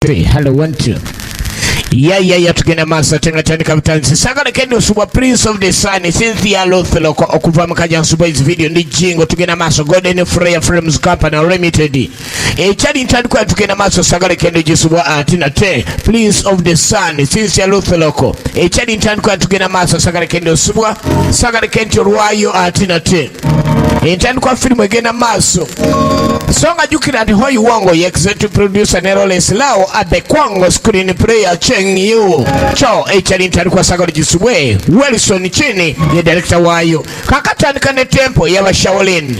Hello, 1, 2. Yeah, tugenda maaso tengatandika butanzi sagala kendo subwa Prince of the Sun Cynthia Lotheloko okuva mukajja nsuba his video ndi jingo tugenda maaso Golden Freya Films Company Limited chali ntandikwa tugenda maaso sagala kendo jisubwa atina te Prince of the Sun Cynthia Lotheloko chali ntandikwa tugenda maaso sagala kendo subwa sagala kendo rwayo atina te ntandikwa filmu egenda maaso songa jukira ndi hoyi wango ye executive producer Neroles Lao abekwango screen player you cho echali ntalikuwa sagalo jisubwe Wilson chini ye director wayo kakatandika ne tempo ya Shaolin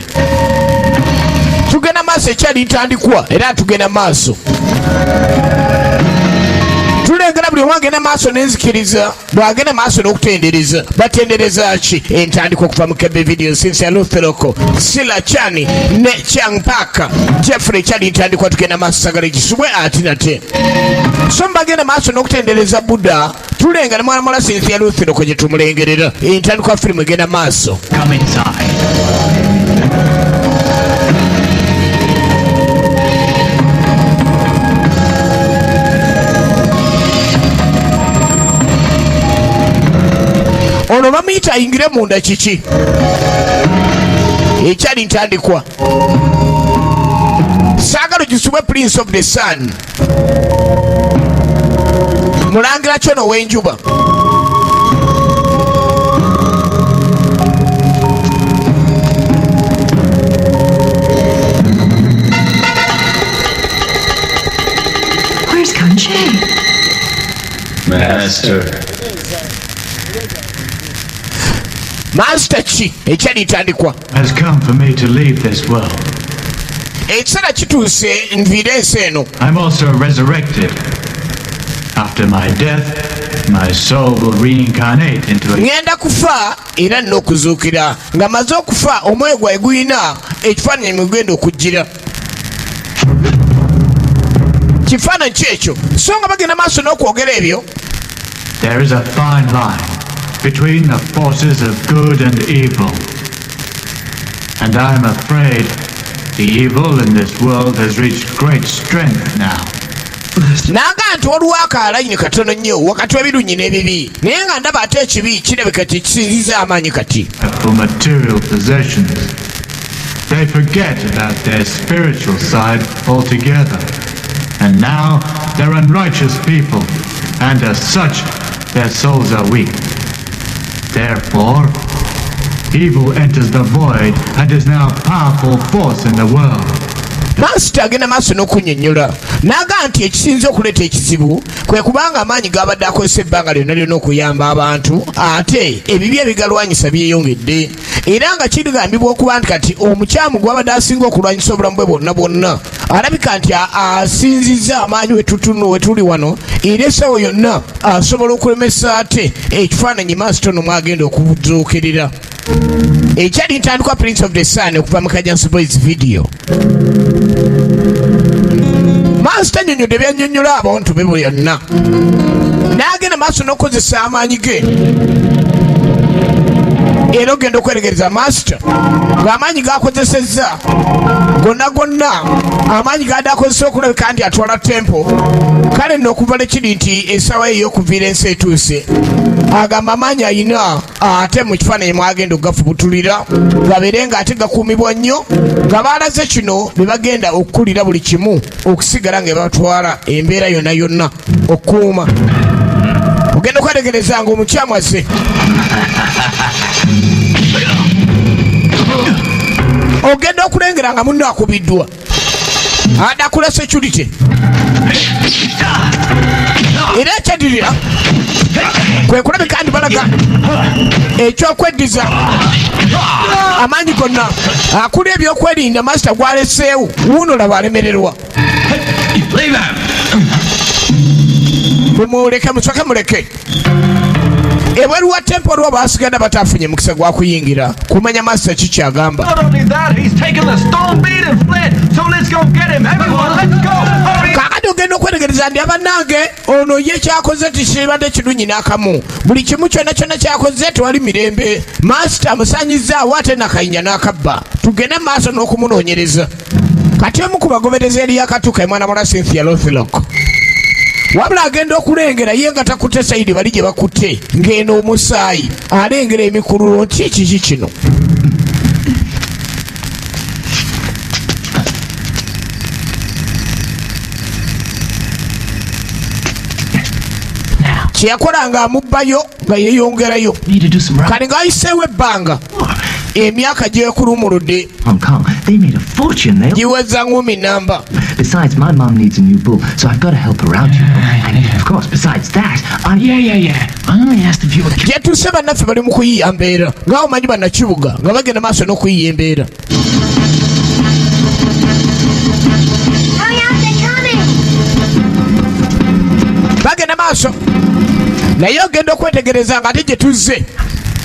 tugena maso echali ntandikwa era tugena maso tulengera buli wagena maso nenzikiriza bwagena maso n'okutendereza batendereza ki entandikwa okuva mu kebe video Cynthia Lotheloko Sila Chani ne Chang Park Jeffrey Chali ntandikwa tugena maso sagalo jisubwe atinate somba gena maso n'okutendereza Buddha tulengera mwana mala Cynthia Lotheloko gye tumulengerera entandikwa filmu gena maso come inside. ono bamuyita ayingire munda kiki ekyali ntandikwa saagalo gisubwe Prince of the Sun mulangira kyono w'enjuba Where's Kanche? Master ki ekyali ntandikwa Has come for me to leave this world. ekiseera kituuse nviire ensi eno I'm also resurrected. After my death, my soul will reincarnate into a... ngenda kufa era nina okuzuukira nga maze okufa omwoyo gwawe guyina ekifaananyi mugenda okujjira kifaananyi kyekyo so nga bagenda maaso n'okwogera ebyo There is a fine line between the forces of good and evil. And I'm afraid the evil in this world has reached great strength now. nanga nti waliwo akalayini katono nnyo wakati w'ebirungi n'ebibi naye nga ndaba ate ekibi kirabika tekisinziza amaanyi kati For material possessions, they forget about their spiritual side altogether. And now they're unrighteous people, and as such, their souls are weak. Therefore, evil enters the void and is now a powerful force in the world. Master agenda maaso n'okunnyonnyola naga nti ekisinza okuleeta ekizibu kwe kubanga amaanyi g'abadde akozesa ebbanga lyonna lyonna okuyamba abantu ate ebibi ebigalwanyisa byeyongedde era nga kirigambibwa okuba nti kati omukyamu gw'abadde asinga okulwanyisa obulamu bwe bwonna alabika nti asinzizza amaanyi we tuli wano era essawo yonna asobola okulemesa ate ekifaananyi Master ono mwagenda okuzuukirira ekyali ntandikwa Prince of the Sun okuva mu Kajansi Boys video Master nnyonnyodde byannyonnyola abantu be byonna n'agenda maaso n'okozesa amaanyi ge era ogenda okweregereza Master ng'amaanyi g'akozesezza gonna amaanyi g'adde akozesa okulabika nti atwala tempo kale nno okuva lekiri nti essaawa eyo okuviira ensi etuuse agamba amaanyi ayina ate mu kifaananyi mwagenda okugafubutulira gabeere ng'ate gakuumibwa nnyo nga baalaze kino be bagenda okukulira buli kimu okusigala nga batwala embeera yonna okukuuma ogenda okweregereza ng'omukyamu azze ogenda okulengera nga munno akubiddwa adakula security era ekyadirira kwe kulabika ndi balaga ekyokweddiza amaanyi gonna akuli ebyokwerinda Master gwaleseewo wuuno laba alemererwa mumuleke musooke muleke ebweru wa tempo lwo basigadde batafunye mukisa gwa kuyingira kumanya Master kikyagamba kakati ogenda okweregereza ndi abannange ono ye kyakoze tikibadde kirungi n'akamu buli kimu kyonna kyakoze tewali mirembe Master amusanyizaawo ate nakayinya n'akabba tugende maaso n'okumunoonyereza kati omu ku bagoberezi eri yakatuuka mwana mwana Cynthia Lotheloko wabula agenda okulengera ye nga takutte Saidi bali gye bakutte ng'eno omusaayi alengera emikululo nti kiki kino. Kyeyakola ng'amubbayo nga yeeyongerayo kale ng'ayiseewo ebbanga emyaka gyekulumuludde giweza nkumi namba. Besides, my mom needs a new bull, so I've got to help her out, you know. And of course, besides that, I only asked if you were... Gyetuse bannaffe bali mu kuyiya mbeera ng'awo manyi bannakibuga nga bagenda maaso n'okuyiya embeera. Bagenda maaso naye ogenda okwetegereza nga ate gye tuzze.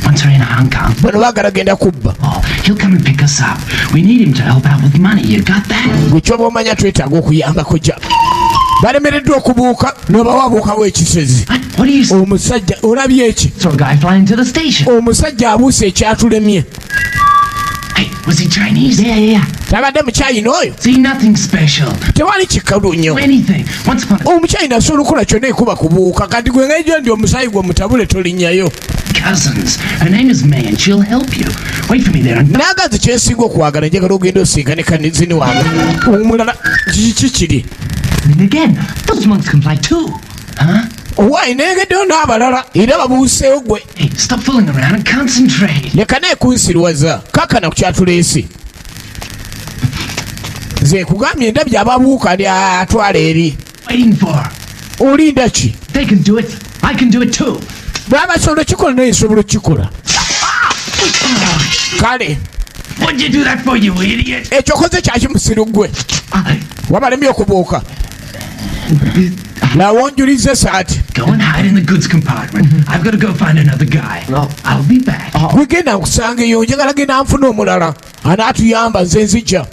Once we're in Hong Kong, bano baagala genda kubba. He'll come and pick us up. We need him to help out with money. You got that? Gwe kyoba omanya twetaaga okuyambako gya. Balemereddwa okubuuka n'obawabuukawo ekisezi. What do you say? Omusajja olabye eki? Saw a guy flying to the station. Omusajja abuuse ekyatulemye. Hey, was he Chinese? Yeah. Tabadde mukyayina oyo? See, nothing special. Tewali kikalu nnyo. Anything. Once upon a... Omukyayina asobola okukola kyonna ekuba kubuuka kati gwe ng'ejo ndi omusaayi gwe mutabule tolinnyayo. Cousins. Her name is May and she'll help you. Wait for me there. Naagazi kyensinga okwagala njagala ogenda osinkane kanizini wange. Omulala kiki kiri? And again, those monks can fly too. Huh? Why negeddeyo n'abalala era babuuseewo gwe. Hey, stop fooling around and concentrate. Leka neekunsirwaza kakana ku kyatuleese. Nze nkugambye ndabye ababuuka ali atwala eri. Waiting for. Olinda ki? They can do it. I can do it too. Bw'aba asobola okukikola naye nsobola okukikola. Kale. What'd you do that for, you idiot? Ekyo koze kya kimusiru gwe. Wabalemye okubuuka. Nawonjulize saati. Go and hide in the goods compartment. I've got to go find another guy. I'll be back. Gwegenda nkusangeyo njagala genda nfuna omulala anaatuyamba nze nzija.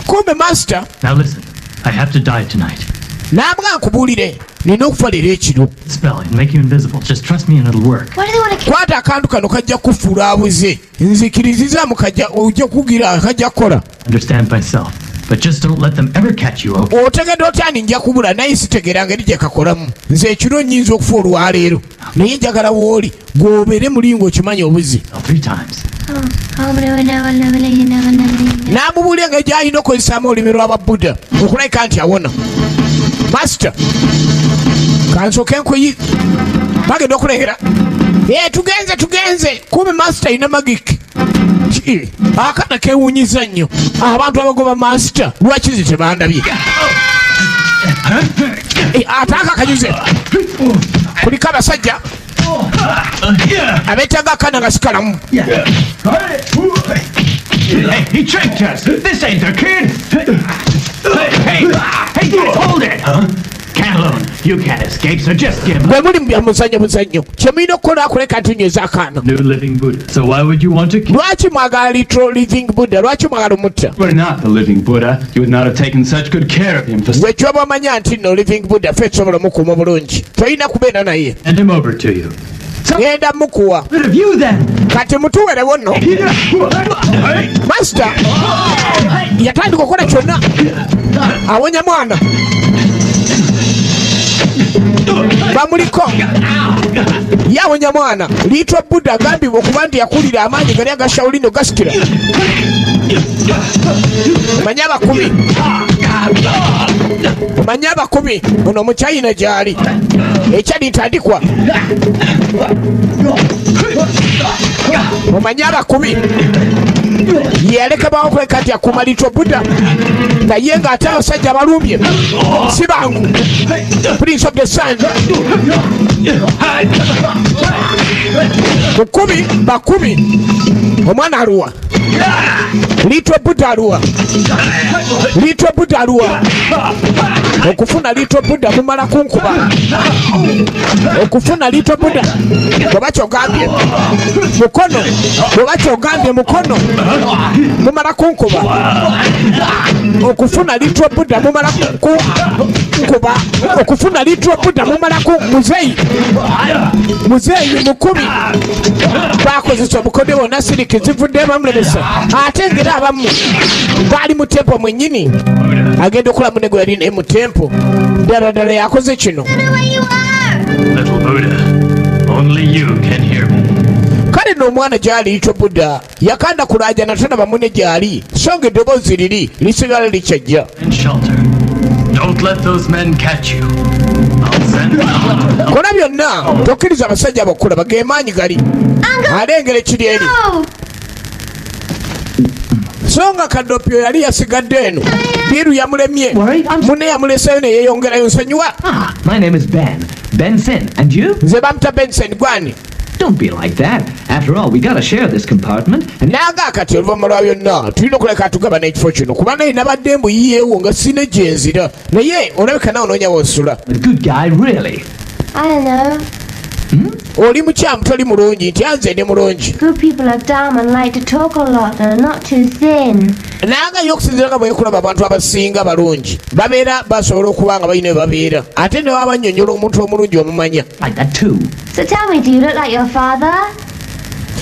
Kumbe master. Now listen, I have to die tonight. Nabwa nkubuulire nina okufa leero ekiro. Spell and make you invisible. Just trust me and it'll work. Why do they want to kill? Kwata akantu kano kajja kufuula abuze. Nzikiriziza mukajja ojja kugira kajja kukola. Understand myself, but just don't let them ever catch you, okay? Otegedde otya nja kubula naye sitegeera ngeri gye kakolamu. Nze ekiro nnyinza okufa olwaleero naye njagala wooli gw'obeere mulingo okimanyi obuzi. 3 times. N'amubuulira nga gy'alina okukozesaamu olulimi lw'Ababuddha okulabika nti awona. Master, kansooke nkuyi bagenda okulengera. Tugenze. Kumbe master alina magiki. Akana keewuunyiza nnyo. Abantu abagoba master lwaki ze tebandabye. Ate akakanyuze. Kuliko abasajja abeetaaga akana nga sikalamu. Hey, he tricked us! This ain't the kid! Hey, hold it! Cantaloon, you can't escape, so just give him. Bwe muli mu muzannyo kye mulina okukola akuleka atunyweza akaana. New living Buddha. So why would you want to kill? Lwaki mwagala little living Buddha? Lwaki mwagala omutta? We're not the living Buddha. You would not have taken such good care of him for... Gwe kyoba omanya nti no living Buddha ffe tusobola mukuuma bulungi. Tolina kubeera naye. Hand him over to you. Genda mukuwa. Rid of you then! Kati mutuwerewo nno. Master yatandika okukola kyonna awonya mwana bamuliko yawonya mwana. Little Buddha agambibwa okuba nti yakulira amaanyi gali aga Shaolin gasikira. Omanya abakumi ono mukyayina gyali ekyali ntandikwa. Omanya abakumi yaleka bawokuleka nti akuuma Little Buddha naye ng'ate abasajja abalumbye si bangu. Prince of the Sun bakumi omwana aluwa. Little Buddha aluwa. Okufuna Little Buddha mumala kunkuba. Okufuna Little Buddha bw'oba kyogambye mukono. Mumala kunkuba. Okufuna Little Buddha mumala kunkuba. Okufuna Little Buddha mumala muzeeyi mukumi bakozesa obukodde bwonna siriki zivudde bamulemesa. Ate ngera abamu baali mu tempo mwennyini agenda okulamu ne gwe yali ne mu tempo. temple. Ddala yakoze kino. Little Buddha, only you can hear me. Kale n'omwana gyali yitwa Buddha yakanda kulaaja natana bamune gyali so nga eddoboozi liri lisigala likyajja. In shelter. Don't let those men catch you. I'll send them. Kola byonna tokkiriza abasajja abakulaba g'emaanyi gali alengera ekiri eri. So nga Kadopyo yali yasigadde eno biiru yamulemye munne yamuleseyo ne yeeyongerayo nsonyiwa. My name is Ben. Benson. And you? Nze bamuta Benson gwani. Don't be like that. After all, we gotta share this compartment. And Naaga kati oluvannyuma lwa byonna tulina okuleka atugaba n'ekifo kino kuba naye nabadde mbuyiyeewo nga sina gye nzira naye olabika nawe onoonya w'osula. a good guy, really. I don't know. Oli mukyamu toli mulungi nti anze ndi mulungi. Good people are dumb and like to talk a lot and are not too thin. Naaga y'okusinziira nga bwekulaba abantu abasinga balungi babeera basobola okuba nga balina we babeera ate ne wabannyonnyola omuntu omulungi omumanya. Like that too. So tell me, do you look like your father?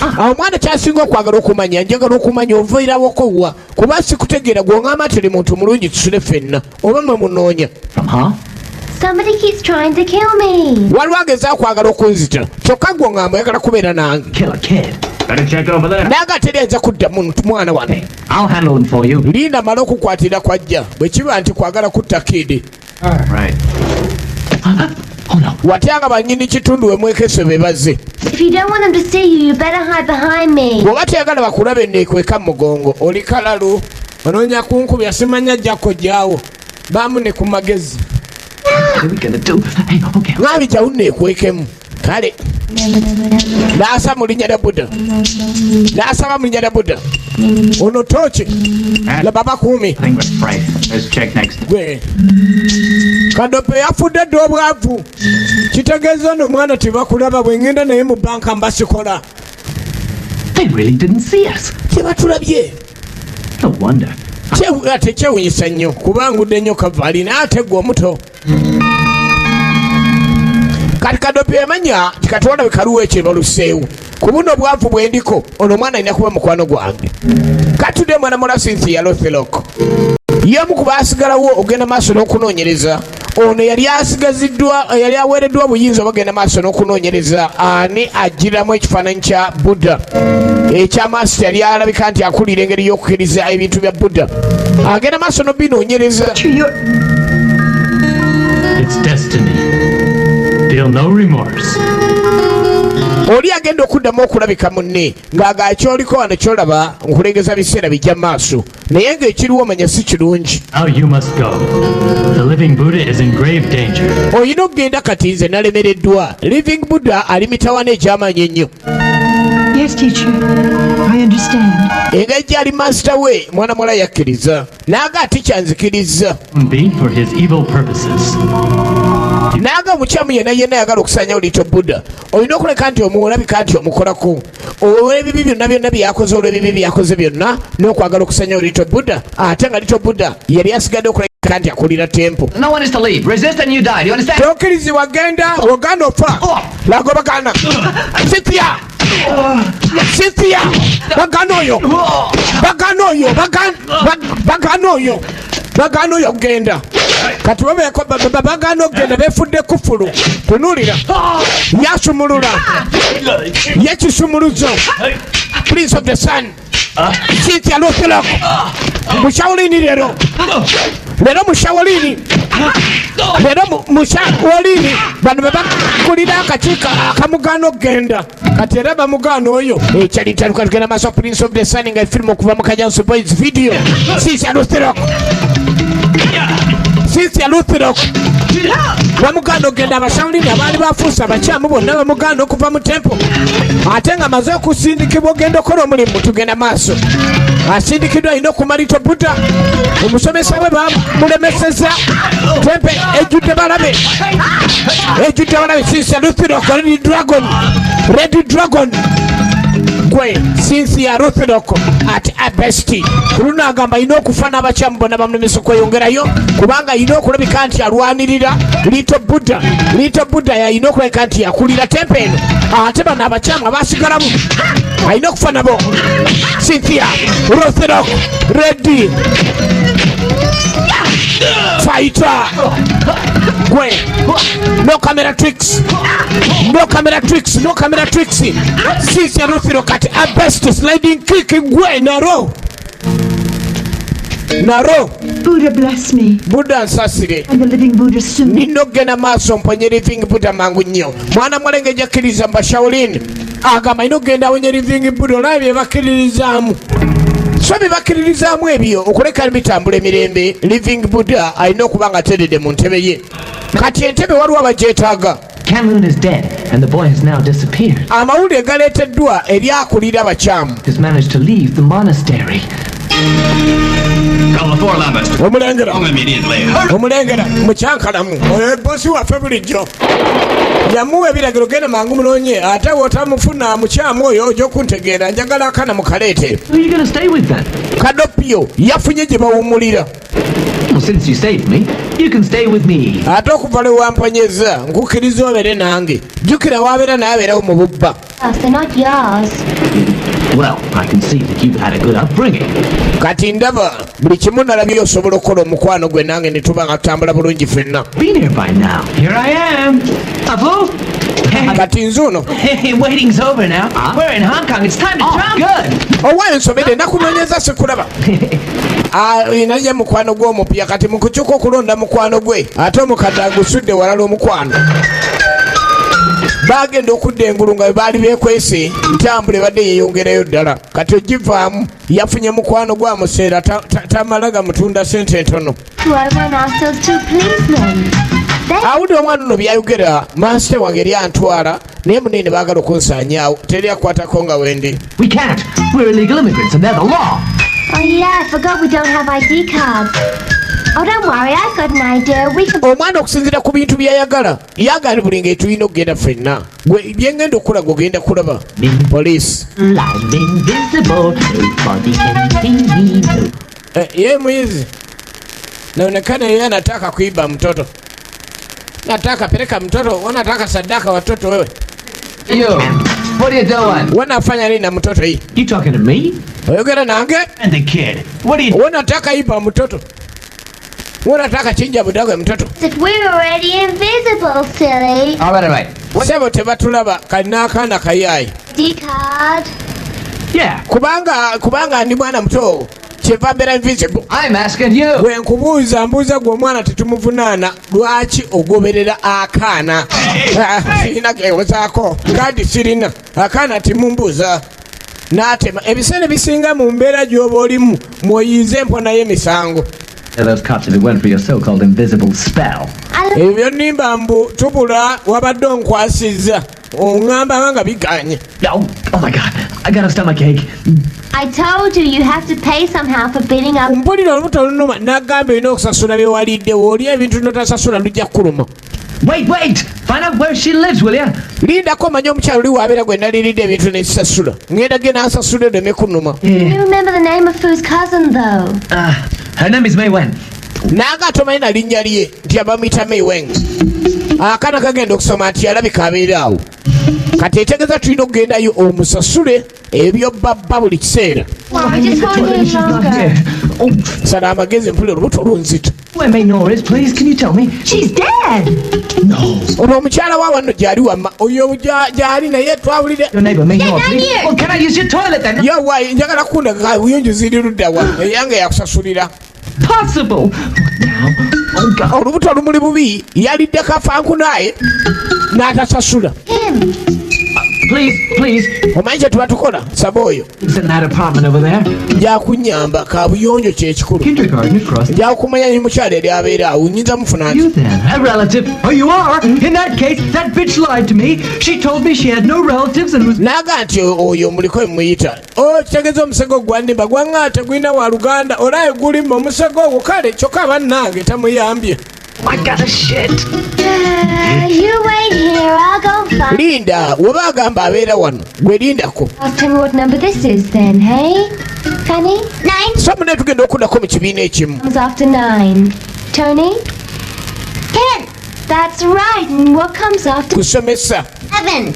Awo omwana kyasinga okwagala okumanya njagala okumanya ovairaboko wa kuba sikutegeera gw'oŋŋamba teri muntu mulungi tusule ffenna oba mwe munoonya. From huh? Somebody keeps trying to kill me. Waliwo agezaako kwagala okunzita kyokka gw'oŋŋamba oyagala kubeera nange. Kill a kid. Better check over there. Naaga teriyinza kuddamu mwana wano. I'll handle him for you. Linda mala okukwatira kwajja bwe kiba nti kwagala kutta kidi. Right. Oh no. Watyanga bannyini kitundu we mwekese be bazze. If you don't want them to see you, you better hide behind me. Bw'oba teyagala bakulabe neekweka mu mugongo oli kalalu onoonya kunkubya simanya ajjako jaawo baamu ne ku magezi. What are we gonna do? Hey, okay. Ngaabi jawu neekwekemu kale naasa mu linnya lya Buddha naasaba mu linnya lya Buddha ono tooki laba bakuumi I think we're right. Let's check next. gwe Kadopyo yafudde dda obwavu kitegeeza ono omwana tebakulaba bwe ngenda naye mu banka mbasikola They really didn't see us. tebatulabye. No wonder. Ate kyewunyisa nnyo kuba ngudde nnyo kavaali naye ate gwe omuto. Kati Kadopyo emanya tikatwala bikaluwa ekyo baluseewo ku buno obwavu bwe ndiko ono omwana alina kuba mukwano gwange. Katudde mwana mula Cynthia Lothelok y'omu ku baasigalawo ogenda maaso n'okunoonyereza ono yali asigaziddwa yali aweereddwa obuyinza obagenda maaso n'okunoonyereza ani agiramu ekifaananyi kya Buddha ekyamaaso yali alabika nti akulira engeri y'okukkiriza ebintu bya Buddha agenda maaso n'obinoonyereza. It's destiny. Feel no remorse. Oli agenda okuddamu okulabika munne ng'aga kyoliko wano kyolaba nkulengeza biseera bijja maaso naye ng'ekiriwo omanya si kirungi. Now you must go. The living Buddha is in grave danger. Olina okugenda kati nze nalemereddwa. Living Buddha ali mitawaana egy'amaanyi ennyo. Yes, teacher. I understand. Engeri gy'ali master we mwana muwala yakkiriza naaga ate kyanzikiriza Be for his evil purposes. naaga omukyamu yenna ayagala okusaanyawo liito Buddha olina okuleka nti omuwolabika nti omukolako olw'ebibi byonna byakoze olw'ebibi byakoze byonna n'okwagala okusaanyawo liito Buddha ate nga liito Buddha yali asigadde okuleka nti akulira tempo. No one is to leave. Resist and you die. Do you understand? Tokkirizibwa genda oganda ofa laga bagana Cynthia Cynthia bagana oyo bagana oyo genda kati bagana ogenda befudde kufulu tunulira yasumulula yekisumuluzo Prince of the Sun Cynthia Lothelok mushawulini lero mushawulini bano bebakulira akakiiko akamugano okgenda kati era bamugano oyo ekyalitaluka tugenda maaso Prince of the Sun nga efirimu okuva mu Kajansi Boys video Cynthia Lothelok bamuganda okgenda abashawulini abaali bafuusa abakyamu bonna bamuganda okuva mu tempo ate nga amaze okusindikibwa ogenda okola omulimu tugenda maaso asindikiddwa alina okuma liito Buddha omusomesa we bamulemeseza tempe ejjudde balabe Cynthia Lothelok Red Dragon gwe Cynthia Lothelok at abesti kuluno agamba alina okufa n'abakyamu bonna bamulemesa okweyongerayo kubanga alina okulabika nti alwanirira liito Buddha yalina okulabika nti akulira tempe eno ate bano abakyamu abaasigalamu alina okufa nabo. Cynthia Lothelok ready fighter. Gwe. No camera tricks. No camera tricks. No camera tricks. Sisi ya Ruthiro kati. A best sliding kick. Gwe. Naro. Naro. Buddha bless me. Buddha nsasire. And the living Buddha soon. Nino gena maso mponye living Buddha mangu nyo. Mwana mwalenge jakiriza mba Shaolin. Agama ino genda wenye living Buddha. Olabye bakiririzamu. So bibakiririzamu ebyo okuleka bitambula emirembe. Living Buddha alina okuba nga ateredde mu ntebe ye. Kati entebe waliwo abagyetaaga. Kowloon is dead, and the boy has now disappeared. Amawulire galeeteddwa eri akulira abakyamu. Has managed to leave the monastery. Call the four Lambert. Omulengera. Home immediately. Omulengera mukyankalamu. Bosi waffe bulijjo. Yamuwa ebiragiro genda mangu munoonye ate wotamufuna mukyamu oyo ojja okuntegeera njagala akana mukaleete. Who are you going to stay with then? Kadopio yafunye gye bawummulira. Well, since you saved me, you can stay with me. Ate okuva lwe wamponyeza nkukkiriza obeere nange. Jjukira waabeera naye abeerawo mu bubba. They're not yours. Well, I can see that you've had a good upbringing. Kati ndaba buli kimu nalabye osobola okukola omukwano gwe nange ne tuba nga tutambula bulungi ffenna. Been here by now. Here I am. Abu? Kati nzuuno Hey, waiting's over now. We're in Hong Kong. It's time to jump. Good. owaayo nsobedde nakunoonyeza sikulaba. Naye mukwano gw'omupya kati mu kukyuka okulonda mukwano gwe ate omukadde agusudde walala omukwano. Bagenda okudda engulu nga baali beekwese ntambula ebadde yeeyongerayo ddala. Kati ogivaamu yafunye mukwano gwa museera tamala gamutunda sente ntono. Whoever asked those two policemen. Awulira omwana ono byayogera maasita wange eri antwala naye munene baagala okunsaanyaawo teri akwatako nga wendi. We can't. We're illegal immigrants, and they're the law. Oh yeah, I forgot we don't have ID cards. Oh, don't worry, I've got an idea. We can... Omwana okusinziira ku bintu byayagala yagala buli ngeri tulina okugenda ffenna. Gwe byengenda okulaga ogenda kulaba poliisi. I'm invisible. Nobody can see me. Ye mwizi naonekana yeye anataka kuiba mtoto. Nataka peleka mtoto. Wanataka sadaka watoto wewe. You. What are you doing? Wanafanya nini na mtoto hii? You talking to me? Oyogera nange? And the kid. What are you... Wanataka iba mtoto. Wanataka chinja budaga mtoto. If we're already invisible, silly. All right. Sebo tebatulaba kanakana kayayi. ID card. Yeah. Kubanga ndi mwana muto. Kyeva beera invisible. I'm asking you. Gwe nkubuuza mbuuza gwe omwana tetumuvunaana lwaki ogoberera akaana. Sirina gewozaako kadi sirina akaana timumbuuza n'atema ebiseera bisinga mu mbeera gy'oba olimu mwoyize emponayo emisango. Those cops if it weren't for your so-called invisible spell. Ebyo nnimba mbu tubula wabadde onkwasizza oŋŋamba nga biganye. Oh my God, I got a stomachache. I told you have to pay somehow for beating up. Mpulira olubuto olunuma n'agamba olina okusasula bye walidde w'olya ebintu n'otasasula lujja kukuluma. Wait! Find out where she lives, will ya? Lindako manye omukyalo oli wabeera gwe naliridde ebintu n'ekisasula. Ngenda ge n'ansasula edeme kunuma. You remember the name of Fu's cousin, though? Her name is Mei Wen. Nanga tomanyi na linnya lye nti abamuyita Mei Wen. Akaana kagenda okusoma nti alabika abeera awo. Kati etegeeza tulina okugendayo omusasule ebyobabba buli kiseera. Why, just hold him longer. Sala amagezi mpulira olubuto olunzita. Where Mei Nor is, please, can you tell me? She's dead! Ono omukyala wa wano gyali wamma oyo gyali naye twawulire. Your neighbor, Mei Nor, down please. here. Well, can I use your toilet then? Yowa njagala kundaga buyonjo ziri ludda wa eyange yakusasulira. Possible. What now? Oh God. Olubuto olumuli bubi yalidde kafanku naye n'atasasula. Him. Please. Omanyi kye tuba tukola saba oyo It's in that apartment over there. njakunyamba kabuyonjo kyekikulu. Kindergarten across. Njakumanya ni mukyala eri abeera awo nyinza mufuna You nti. then, a relative. Oh, you are? In that case, that bitch lied to me. She told me she had no relatives and was... Naga nti oyo muliko emuyita. Kitegeeza omusego gwandimba gwanga tegulina wa Luganda olaye gulimba omusego ogwo kale kyokka bannange tamuyambye. I got a shit. You wait here, I'll go find... Linda weba agamba abeera wano gwe lindako. Tell me what number this is then, hey? Funny? 9 So mune tugenda okuddako mu kibiina ekimu. comes after 9. Tony? 10. That's right. And what comes after Kusomesa 7?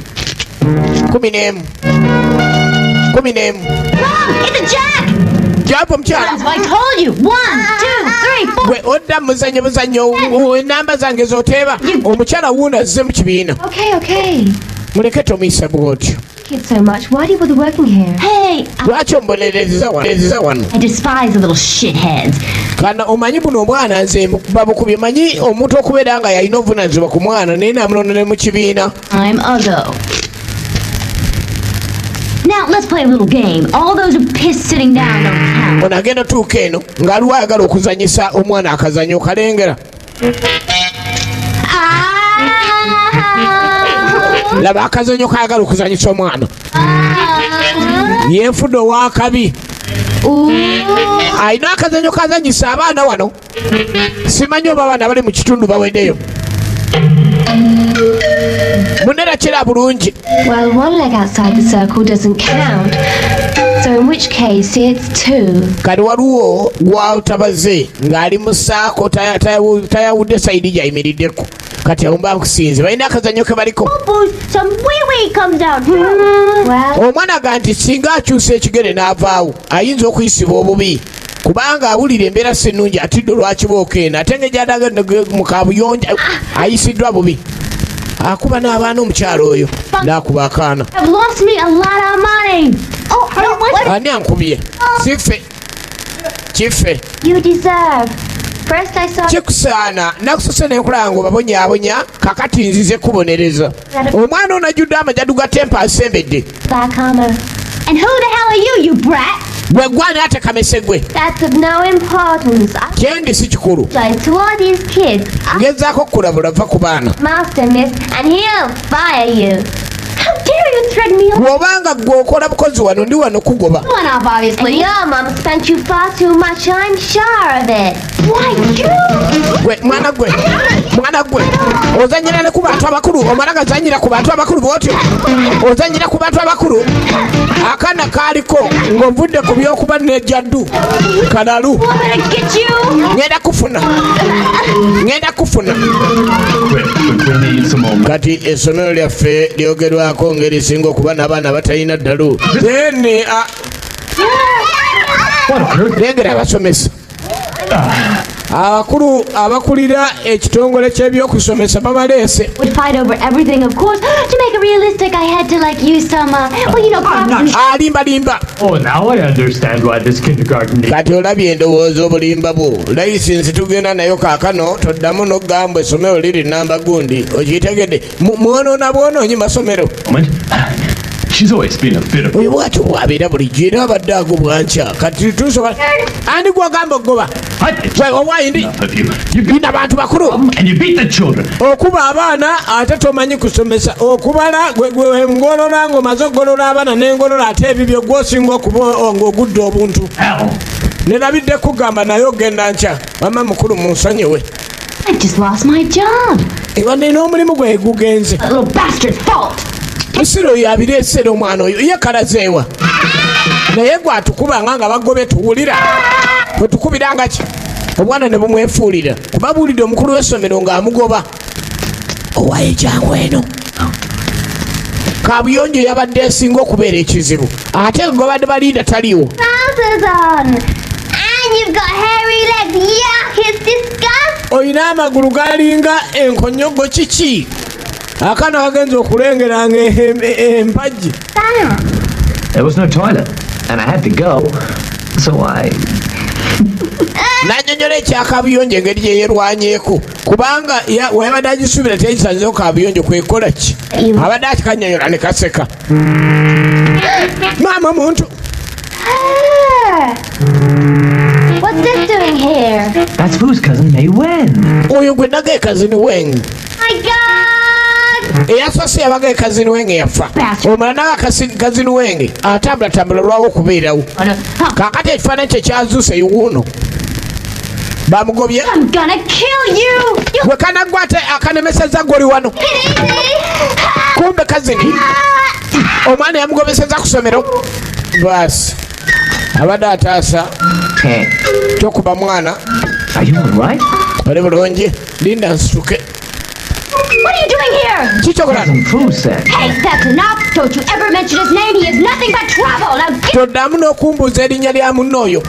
11. 11. Mom, it's a jack! Jump mchala. I told you. 1, 2, 3, 4. Gwe odda muzanyo enamba zange zoteba. Omuchala wuna azze mu kibiina. Okay. Muleke tomuyisa bw'otyo. Kids so much. Why do you bother working here? Hey, Lwaki ombonereza wano? I despise the little shitheads. Kana omanyi buno omwana nze babukubye manyi omuntu okubeera nga yalina obuvunaanyizibwa ku mwana naye namulonda mu kibiina. I'm Uggo. Now, let's play a little game. All those who piss sitting down don't count. Ono agenda tuuka eno ng'aliwo ayagala okuzanyisa omwana akazanyo kalengera. Laba akazanyo kayagala okuzanyisa omwana. Yenfudde ow'akabi. Alina akazanyo kazanyisa abaana wano. Simanyi oba abaana bali mu kitundu baweddeyo. Munera kira bulungi. Well, one leg outside the circle doesn't count. So in which case, it's 2. Kati waliwo gwatabaze ng'ali mu ssaako tayawudde sayidi gy'ayimiriddeko. Kati awumba akusinze balina akazanyo ke baliko. Some wee-wee comes out. Well, Omwana aga nti singa akyusa ekigere n'avaawo ayinza okuyisibwa obubi kubanga awulira embeera si nnungi atidde olwakibooka eno ate ng'egyadaga mu kabuyonja ayisiddwa bubi. Akuba n'abaana omukyalo oyo n'akuba akaana. I've lost me a lot of money. Oh, I don't want Ani ankubye? Kiffe. you deserve. First I saw Kikusaana nakusose n'enkola nga obabonyaabonya kakati nzize kubonereza. Omwana ono ajjudde amajadu ga tempa asembedde. black armor. And who the hell are you, you brat? Gwe gwana ate kamese gwe. That's of no importance. I Kyendi si kikulu. apologize to all these kids. I'm Ngezaako kukulabula va ku baana. master, miss, and he'll fire you. How dare you threaten me? Bw'obanga gwe okola bukozi wano ndi wano kugoba. One off, And obviously. your mom spent you far too much, I'm sure of it. Why, you? Gwe mwana gwe ozanyira ne ku bantu abakulu omala gazanyira ku bantu abakulu bw'otyo ozanyira ku bantu abakulu akaana kaaliko ng'ovudde ku by'okuba nejjaddu kalalu I'm gonna get you. ngenda kufuna We need some more. kati essomero lyaffe lyogerwako ng'erisinga okuba n'abaana batalina ddalu then lengera abasomesa abakulu abakulira ekitongole ky'ebyokusomesa babaleese. Would fight over everything, of course. To make it realistic, I had to, use some, props and Alimbalimba Oh, now I understand why this kindergarten needs. kati olabye endowooza obulimba bwo layisinsi tugenda nayo kaakano toddamu n'ogamba essomero liri namba gundi okitegedde mwonoona bwonoonyi masomero. Moment. She's always been a bit of. Oyo bwatyo bwabeera bulijjo era abadde agobwankya kati tusobola andi gwagamba ogoba owayindi Enough of you. You beat bina bantu bakulu them and you beat the children. okuba abaana ate tomanyi kusomesa okubala gwe ngolola ng'omaze okugolola abaana n'engolola ate ebibyo gwosinga okuba ng'ogudde obuntu Hell. nerabidde kugamba naye ogenda nkya mama mukulu munsonyiwe I just lost my job. ewa nina omulimu gwe gugenze That little bastard fault. musiro oyo abireesera omwana oyo ye kalazeewa naye gwe atukubanga nga bagobe tuwulira bwetukubiranga ki obwana ne bumwefuulira kuba buulidde omukulu w'essomero ng'amugoba owaye jangu eno kabuyonjo yabadde esinga okubeera ekizibu ate nga babadde balinda taliiwo. trousers on. And you've got hairy legs. Yuck, it's disgusting. Oyina amagulu galinga enkonyogo kiki akaana kagenza okulengeranga empagi. There was no toilet, and I had to go, so I... Nannyonnyola ekyakabuyonjo engeri gye yerwanyeeko kubanga webadde agisuubira tegisanzeho kabuyonjo kwekola ki abadde akikannyonnyola ne kaseka. Maama muntu What's this doing here? That's Fu's cousin, Mei Wen. oyo gwe naga ekazini wenge My God! eyasose yabaga ekazini wenge yafa omala naga kazini wenge atambulatambula olwawo okubeerawo kaakati ekifaananyi kye kyazuuse wuuno bamugobye I'm gonna kill you. gwe kanaggwa ate akanemeseza goli wano kumbe kazini omwana yamugobeseza ku ssomero baasi abadde ataasa Hey, tokuba mwana are you all right? bali bulungi linda nsituke. What are you doing here? here. Chichokola. Cousin Prue said. Hey, that's enough. Don't you ever mention his name. He is nothing but trouble. Now get... Toddamu n'okumbuuza erinnya lya munno oyo.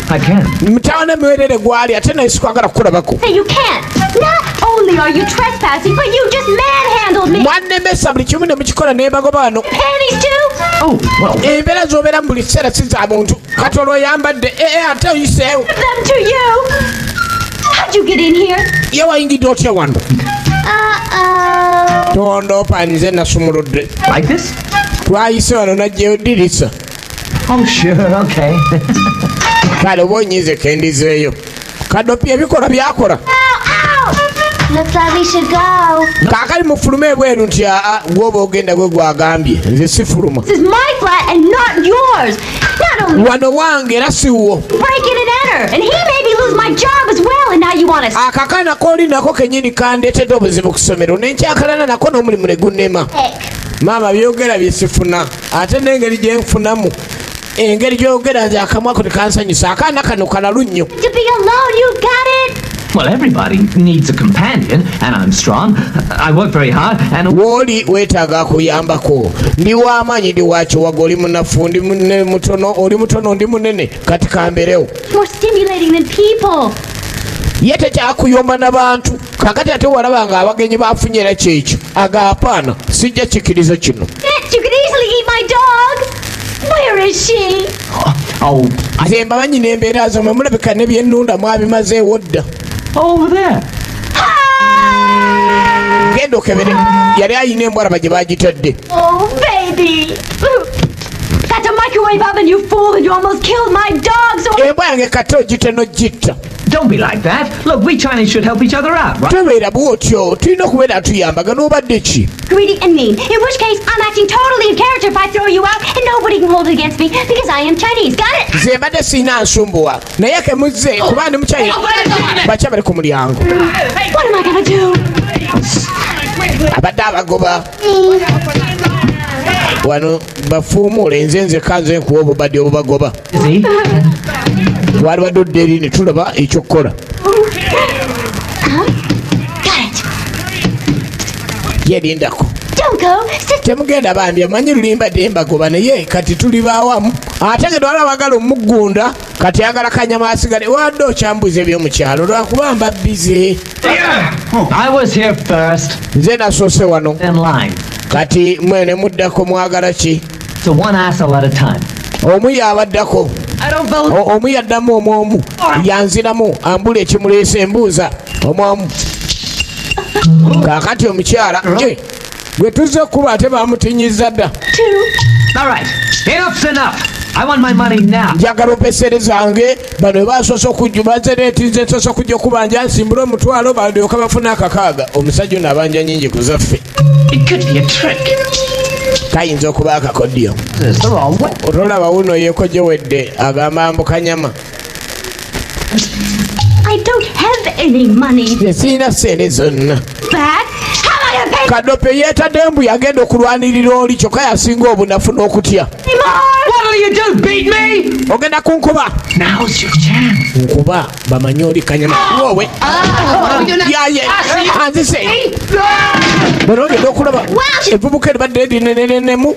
I can. Mutawana miwerere gwali ate naye sikwagala kukulabako. Hey, you can't. Not only are you trespassing, but you just manhandled me. Mwannemesa buli kimu ne mukikola nebagoba wano. Panties too? Oh, well. Embeera z'obeeramu buli kiseera si za muntu. Kati olw'oyambadde ate oyiseewo. Them to you. How'd you get in here? Ye wayingidde otya wano? Uh-oh. Tondoopa nze nasumuludde. Like this? Twayise wano najjeyo ddirisa. Oh, sure, okay. Kale oba onyize kendizeeyo. Kadopi ebikola byakola. Looks like we should go. Kaakali mufulume ebweru nti gwoba ogenda gwe gwagambye. Nze sifuluma. This is my flat and not yours. Not only Wano wange era siwo. break in and enter, and he made me lose my job as well, and now you want to... Akakana kooli nako kennyini kandeetedde obuzibu ku ssomero. N'enkyakalana nako n'omulimu ne gunnema. Maama byogera bye sifuna. Ate n'engeri gye nfunamu. Engeri gy'ogera nze akamwa ako tekansanyusa. Akaana kano kalalu nnyo. To be alone, you got it? Well, everybody needs a companion, and I'm strong. I work very hard, and... W'oli weetaaga akuyambako. Ndi w'amaanyi ndi wakiwaga oli munafu ndi mutono oli mutono ndi munene kati kamberewo. More stimulating than people. Ye tekyakuyomba n'abantu. Kakati ate walaba nga abagenyi bafunye era kyekyo. Agaapaana sijja kikiriza kino. You could easily eat my dog. Where is she? Oh, Nze mbamanyi n'embeera zomwe mulabika ne byennunda mwabimazeewo dda. over there. Genda okebere. Yali ayina embwalaba gye baagitadde. Oh, baby. That's a microwave oven, you fool, and you almost killed my dog, so... Embwa yange kate ogite n'ogitta. Don't be like that. Look, we Chinese should help each other out, right? Tobeera bw'otyo. Tulina okubeera tuyambagana obadde ki? Greedy and mean. In which case, I'm acting totally in character if I throw you out, and nobody can hold it against me, because I am Chinese. Got it? Nze mbadde sirina nsumbuwa. Naye kemuzze kuba ndi mukyayina. Bakya bali ku mulyango. What am I gonna do? Abadde abagoba. Wano bafuumuule nze kanze nkuwa obubadde obubagoba. See? Wali badde odda eri ne tulaba ekyokukola. Got it. Yerindako. Don't go. Sit. Temugenda bambi amanyi lulimbadde mbagoba naye kati tuli baawamu. Ate ge twala bagala omuggunda kati agala kanyama asigale wadde okyambuza ebyomukyalo lwakuba mba bize. I was here first. Nze nasoose wano. In line. Kati mwene muddako mwagala ki? So one asshole at a time. Omu yabaddako. I don't vote. Omu yaddamu omwomu. Yanziramu ambula ekimuleese embuuza. Omwomu. Kaakati omukyala. Gwe tuzze okuba ate bamutinyiza dda. All right. Enough's enough. I want my money now. Njagala opesere zange bano basoose okujja bazereetinze nsoose okujja okubanja nsimbule omutwalo balyoka bafuna akakaaga. Omusajja ono abanja nnyingi ku zaffe. It could be a trick. Kayinza okuba akakodyo. It's the wrong way. Otolaba wuno yeekojewedde agamba mbukanyama. I don't have any money Sirina ssente zonna. back. How am I gonna pay Kadope yeetadde embu yagenda okulwanirira oli kyokka yasinga obunafu n'okutya. more? What'll you do? Beat me? Ogenda kunkuba. Now's your chance. Nkuba bamanyi oli kanyama. Wowe. Yaye. Anzise. Bano ogenda okulaba. Evubuka eribadde linenenemu.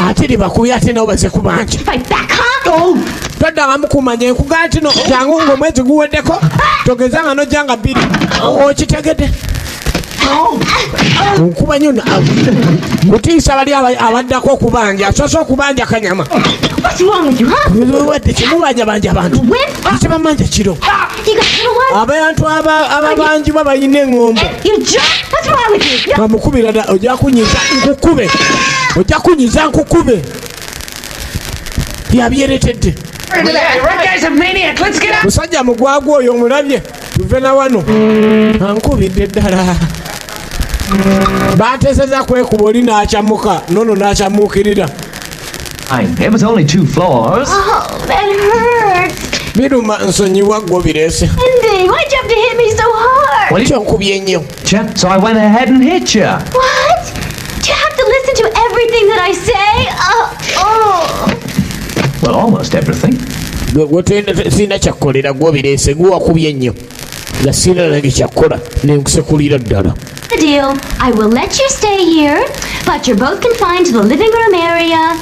Ate libakubye ate nabo baze kubanja. Fight back, huh? Todda mukumanya enkuga kino jangu ng'omwezi guweddeko. Togezanga n'ojjanga bbiri. Okitegedde. Nkuba nnyo mutiisa bali abaddako okubanja asoose okubanja kanyama. What's wrong with you, huh? Wadde kimubanja abantu Whip? kibamanja kiro You got little one? abantu ababanjibwa balina eŋŋombo You jerk! What's wrong with you? bamukubira dda ojja kunyiza nkukube ojja kunyiza nkukube yabyeretedde musajja mugwagwa oyo omulabye tuve na wano ankubidde ddala bateeseza kwekuba oli n'akyamuka nono n'akyamuukirira. It was only 2 floors. Oh, that hurts. Biruma nsonyiwa gwo bireese. Andy, why'd you have to hit me so hard? Kyo nkubye nnyo. So I went ahead and hit you. What? Do you have to listen to everything that I say? Well, almost everything. Sirina kyakukolera gwo bireese gwe wakubye nnyo. nga sina nange kyakola nenkusekulira ddala. The deal. I will let you stay here, but you're both confined to the living room area.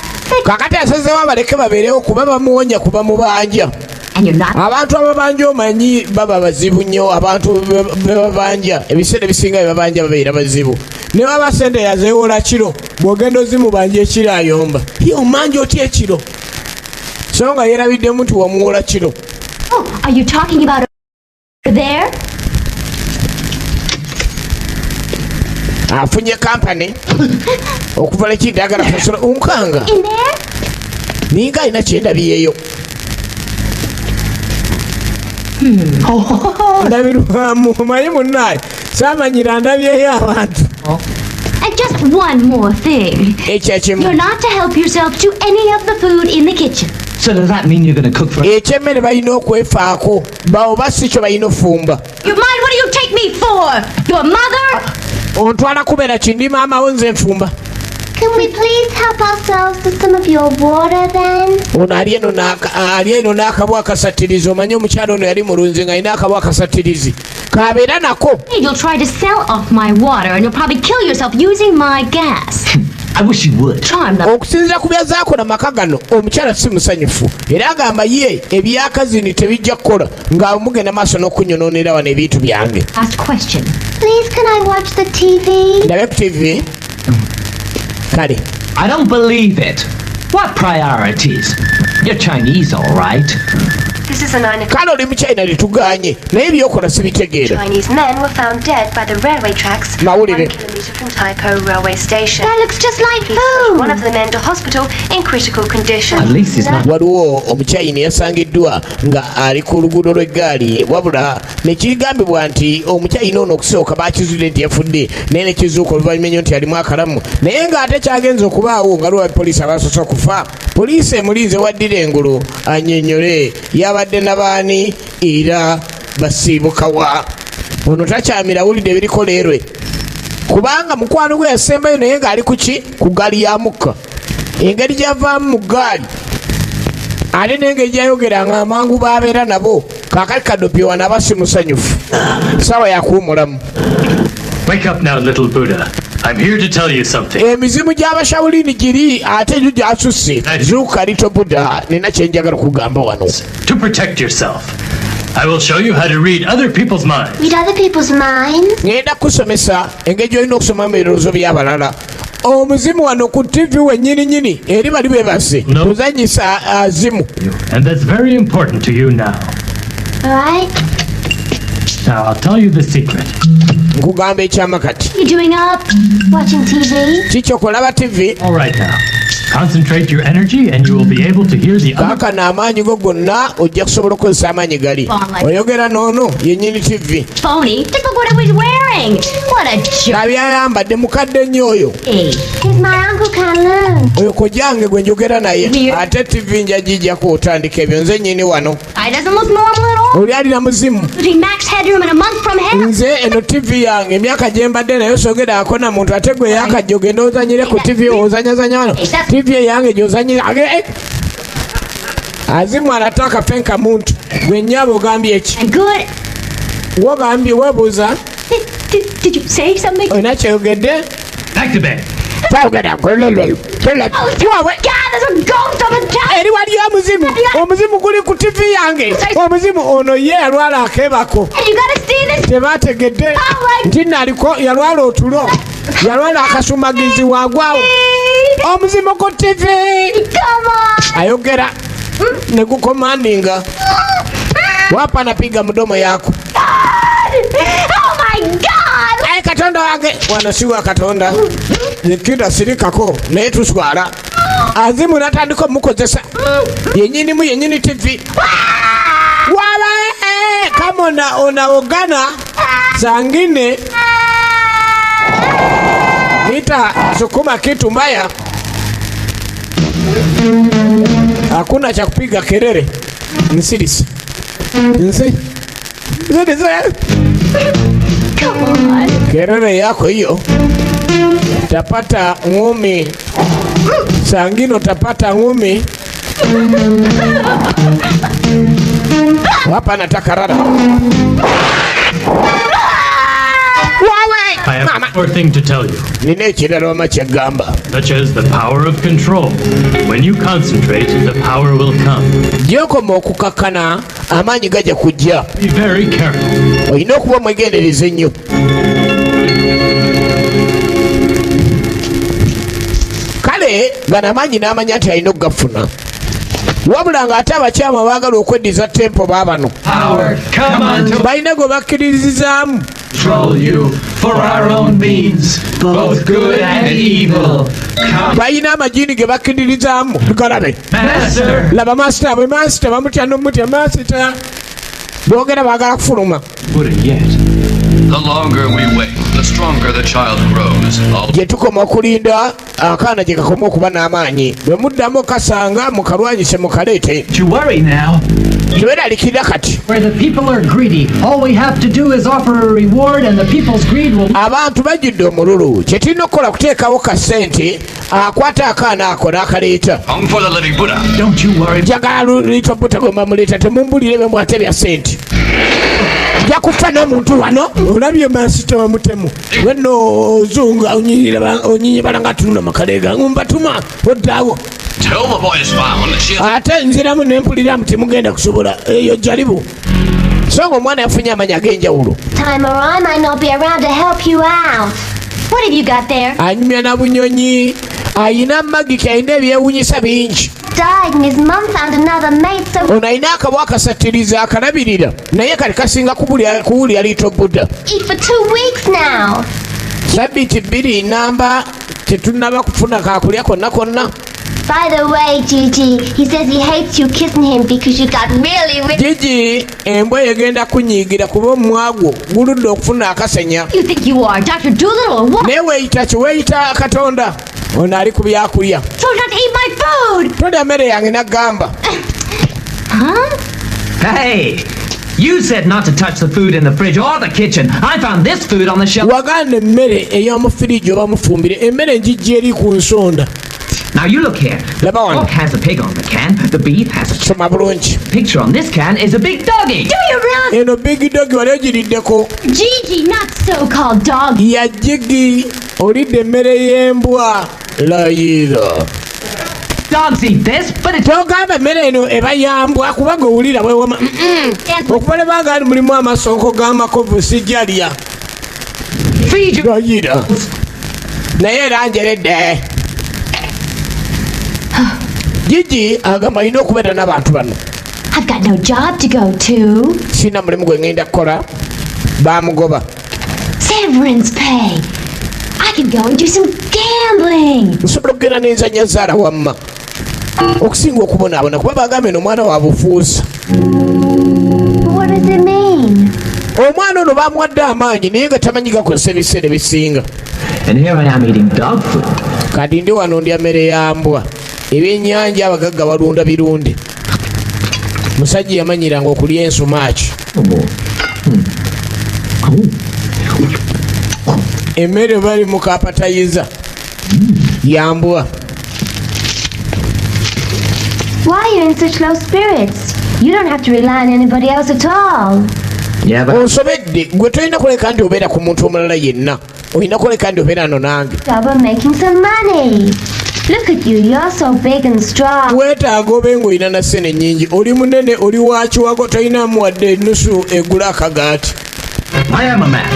Kakati asazeewo abaleke babeerewo kuba bamuwonya kuba mubanja. And you're not. Abantu ababanja omanyi baba bazibu nnyo. Abantu bebabanja ebiseera ebisinga bebabanja babeera bazibu. Ne baba sente yazeewola kiro bw'ogenda ozimubanja ekiro ayomba. Ye omanja otya ekiro? So nga yeerabiddemu nti wamuwola kiro. Oh, are you talking about over there? Afunye kampani okuva lekiddagala kusula unkanga In there? ninga alina kyendabyeyo. Ndabirwamu omanyi munnaye saamanyira ndabyeyo abantu. And just one more thing. Ekyakimu You're not to help yourself to any of the food in the kitchen. So does that mean you're going to cook for... ekyemmere balina okwefaako baoba si kyo balina ofumba. You mind? What do you take me for? Your mother? Ontwala kubeera kindi maama wo nze nfumba. Can we please help ourselves to some of your water then? Ono ali eno n'akabwa akasatirizi. Omanyi omukyalo ono yali mulunzi nga alina akabwa akasatirizi kabeera nako. You'll try to sell off my water and you'll probably kill yourself using my gas. I wish you would. Charm them. Okusinziira ku byazaako n'amaka gano omukyala si musanyufu era agamba ye ebyakazini tebijja kukola nga mugenda maaso n'okunyonoonera wano ebintu byange. Last question. Please, can I watch the TV? Ndabe ku TV. Kale I don't believe it. What priorities? You're Chinese, all right. This is a 9 o'clock. kale oli mukyayina lituganye naye byokola sibitegeera. Chinese men were found dead by the railway tracks 1 Mawulire. kilometre from Taipo railway station. That looks just like Police rushed food. one of the men to hospital in critical condition. At least he's not... Waliwo omukyayina yasangiddwa nga ali ku luguudo lw'eggaali wabula nekigambibwa nti omukyayina ono okusooka bakizuudde nti yafudde naye nekizuuka oluvannyuma ennyo nti alimu akalamu naye ng'ate kyagenza okubaawo nga lwa poliisi abasoose okufa. Poliisi emulinze waddira engulu annyonnyole yabadde n'abaani era basiibukawa. Ono takyamira awulidde ebiriko leerwe kubanga mukwano gwe yasembayo naye ng'ali ku ki ku ggaali ya mukka. Engeri gy'avaamu mu ggaali ate n'engeri gyayogeranga amangu baabeera nabo kaakali kadopye wano aba si musanyufu. Sawa yakuwumulamu. Wake up now, little Buddha. I'm here to tell you something. Emizimu gy'abashawulini giri ate gyo gyasusse. Zuuka lito Buddha nina kye njagala kugamba wano. To protect yourself, I will show you how to read other people's minds. Read other people's minds? Ngenda kusomesa engeri gy'olina okusomamu ebirowoozo by'abalala. Omuzimu wano ku TV wennyini eri bali beebase No. tuzanyisa azimu. And that's very important to you now. All right. Now, I'll tell you the secret. Nkugamba ekyama kati. You doing up? Watching TV? Kikyo kulaba TV. All right now. Concentrate your energy and you will be able to hear the other... Kaakano amaanyi go gonna ojja kusobola okukozesa amaanyi gali. Oyogera noono yennyini TV. Phony. Just look what I was wearing. What a jerk. Abyayambadde mukadde nnyo oyo. He's my Uncle Kowloon. Oyo kojjange gwe njogera naye. Weird. Ate TV njagijjako otandika ebyo nze nnyini wano. I doesn't look normal at all. Oli alina muzimu. Between Max Headroom and a month from hell. Nze eno TV yange emyaka gye mbadde nayo sogerako na muntu ate gwe yakajja ogenda ozanyire ku TV ozanyazanya wano. TV yange gy'ozanyire. Azimu anataka fenka muntu. Gwe nnyaba ogambye eki. And good. Wogambye webuuza. Did you say something? Olina kyeyogedde? Back to bed. Twogera golololo. God, there's a ghost on the couch. Eri waliyo omuzimu. Omuzimu guli ku TV yange. Omuzimu ono ye yalwala akebako. And you gotta see this. Tebaategedde nti naliko yalwala otulo. Yalwala akasumagizi wagwawo. Omuzimu ku TV. Come on. Ayogera ne gukomandinga. Wapa napiga mdomo yako. Oh my God. Aye Katonda wange. Wano siwa Katonda. Nikida sirikako naye tuswala. Azimu natandika mukozesa. Yennyini TV. Waba kama unaogana sangine nita sukuma kitu mbaya. Hakuna cha kupiga kelele. Nsidisi. Come on. Kelele yako hiyo utapata ngumi. Sangine utapata ngumi. Hapa nataka rada. I have one more thing to tell you, nina ekirala wama kyagamba. such as the power of control. When you concentrate, the power will come. Gy'okoma okukakkana amaanyi gajja kujja. Be very careful. Olina okuba omwegendereza ennyo. Kale gano amaanyi n'amanya nti alina okugafuna. Wabula ng'ate abakyama baagala okweddiza tempo baabano. Power, come on to Balina gwe bakkirizizaamu. control you for our own means, both good and evil. Come, Balina amajini ge bakkiririzaamu. Galabe. Master. Laba masita bwe masita bamutya n'omutya masita. Boogera baagala kufuluma. Put it yet. The longer we wait, the stronger the child grows. Gye tukoma okulinda akaana gye kakoma okuba n'amaanyi. Bwe muddamu kasanga mukalwanyise mukaleete. Don't you worry now. Teweeralikirira kati. Where the people are greedy, all we have to do is offer a reward and the people's greed will... Abantu bajjudde omululu. Kye tulina okukola kuteekawo ka ssente akwata akaana ako n'akaleeta. Hung for the living Buddha. Don't you worry. Njagala liitwa buta gwe bamuleeta temumbulire be mwate bya ssente. Nja kufa n'omuntu wano. Olabye masita bamutemu. Wenno ozunga onyinyibala nga tunula makaleega. Mbatuma oddaawo. Till the boy is found, she Ate nziramu ne mpuliramu temugenda kusobola. Eyo jalibu. So ng'omwana yafunye amanyi ag'enjawulo. Time or I might not be around to help you out. What have you got there? Anyumya na bunyonyi. Ayina magiki ayina ebyewunyisa bingi. Died and his mum found another mate, so Ono ayina akabwa akasattiriza akalabirira. Naye kali kasinga kuwulira liito Buddha. eat for 2 weeks now. Sabbiiti 2 namba tetunnaba kufuna kaakulya konna konna. By the way, Gigi, he says he hates you kissing him because you got really rich. Gigi embwa egenda kunyiigira kuba omwagwo guludde okufuna akasenya. You think you are Dr. Doolittle or what? Naye weeyita kiweeyita Katonda. Ono ali ku byakulya. Told you not to eat my food! Tolya mmere yange n'agamba. Huh? Hey! You said not to touch the food in the fridge or the kitchen. I found this food on the shelf. Wagaana emmere ey'omu firiji oba mufumbire. Emmere njijja eri ku nsonda. Now you look here. The Laba wano. pork has a pig on the can. The beef has a Soma bulungi. picture on this can is a big doggy. Do you realize? Eno big dog wali ogiriddeko. Gigi, not so-called dog. Ya jigi olidde emmere y'embwa. Layira. Dogs eat this, but it's Togamba emmere eno eba yambwa kubanga owulira bwewama. Okuba ne baga mulimu amasonko g'amakovu sijalya. feed you. Layira. Naye era njeredde. Gigi agamba alina okubeera n'abantu bano. I've got no job to go to. Sina mulimu gwe ngenda kukola. Bamugoba. Severance pay. I can go and do some gambling. Nsobola okugenda n'enzanya zaala wamma. Okusinga okubonaabona kuba bagamba eno omwana wa bufuusa. What does it mean? Omwana ono bamuwadde amaanyi naye nga tamanyi gakozesa ebiseera ebisinga. And here I am eating dog food. Kati ndi wano ndya mmere ya mbwa. Ebyennyanja abagagga balunda birunde. Musajja yamanyiranga okulya ensumaaki. Emmere bali mu kapatayiza. Yambwa. Why are you in such low spirits? You don't have to rely on anybody else at all. Yeah, but Onsobedde gwe tolina kuleka nti obeera ku muntu omulala yenna. Olina kuleka nti obeera no nange. Job of making some money. Look at you, you're so big and strong. Weetaaga obe ng'olina na ssene nnyingi. Oli munene, oli wa kiwago, tolinamu wadde ennusu egula akagaati. I am a man.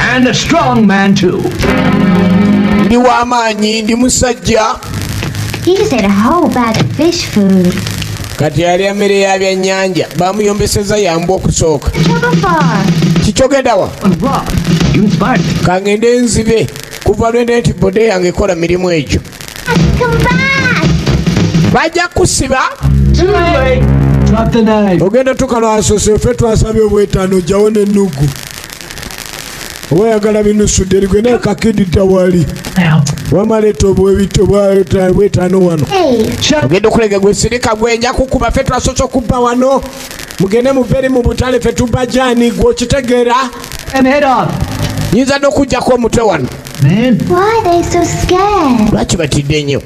And a strong man too. Ndi w'amaanyi, ndi musajja. He just ate a whole bag of fish food. Kati yalya mmere ya byannyanja. Bamuyombeseza yambwa okusooka. How far? Kikyogenda wa? Rob, you inspired me. Kangende nzibe. Kuva lwende nti bode yange ekola mirimu egyo. Come back! Bajja kusiba. Too late. Drop the knife. Ogenda tukalwasose ffe twasabye obwetaano ojjawo n'ennugu. Oba oyagala binusudde erigwe naye kakididda wali. Now. Wamaleeta obwetaano wano. Hey, Ogenda okulega gwe sirika gwenja kukuba ffe twasoose okubba wano. Mugende mubeeri mu butale ffe tubba jaani gwe okitegeera. And head off. Nyinza n'okugyako omutwe wano. Man. why are they so scared? Lwaki batidde nnyo?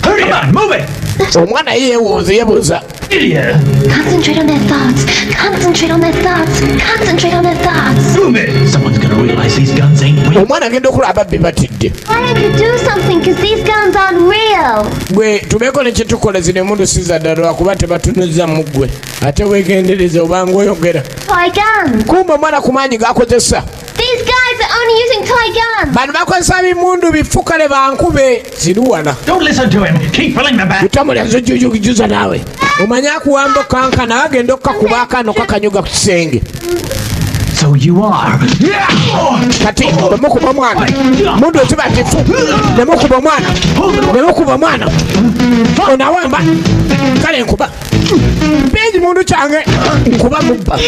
Hurry on, move it. Omwana ye yeebuuza Concentrate on their thoughts. Concentrate on their thoughts. Concentrate on their thoughts. Move it! Someone's gonna realize these guns ain't real. Omwana agenda okulaba ababbi batidde. Why don't you do something? Because these guns aren't real. Gwe tubeeko ne kyetukola zino emundu siza ddala lwakuba tebatunuza mu ggwe ate weegendereze obanga oyogera. Toy guns. Kumba omwana ku maanyi g'akozesa. These guys are only using toy guns. Bano bakozesa bimundu bifukale bankube ziruwana. Don't listen to him. Keep filling the back. Utamulyazo jujugijuza naawe. Omanya akuwamba okankana agenda okkakuba akaano kakanyuga ku kisenge. So you are. Kati nemukuba omwana. Mundu oziba nti fu. Nemukuba omwana. Nemukuba omwana. Onawamba. Kale nkuba. Mpeji mundu kyange. Nkuba mubba.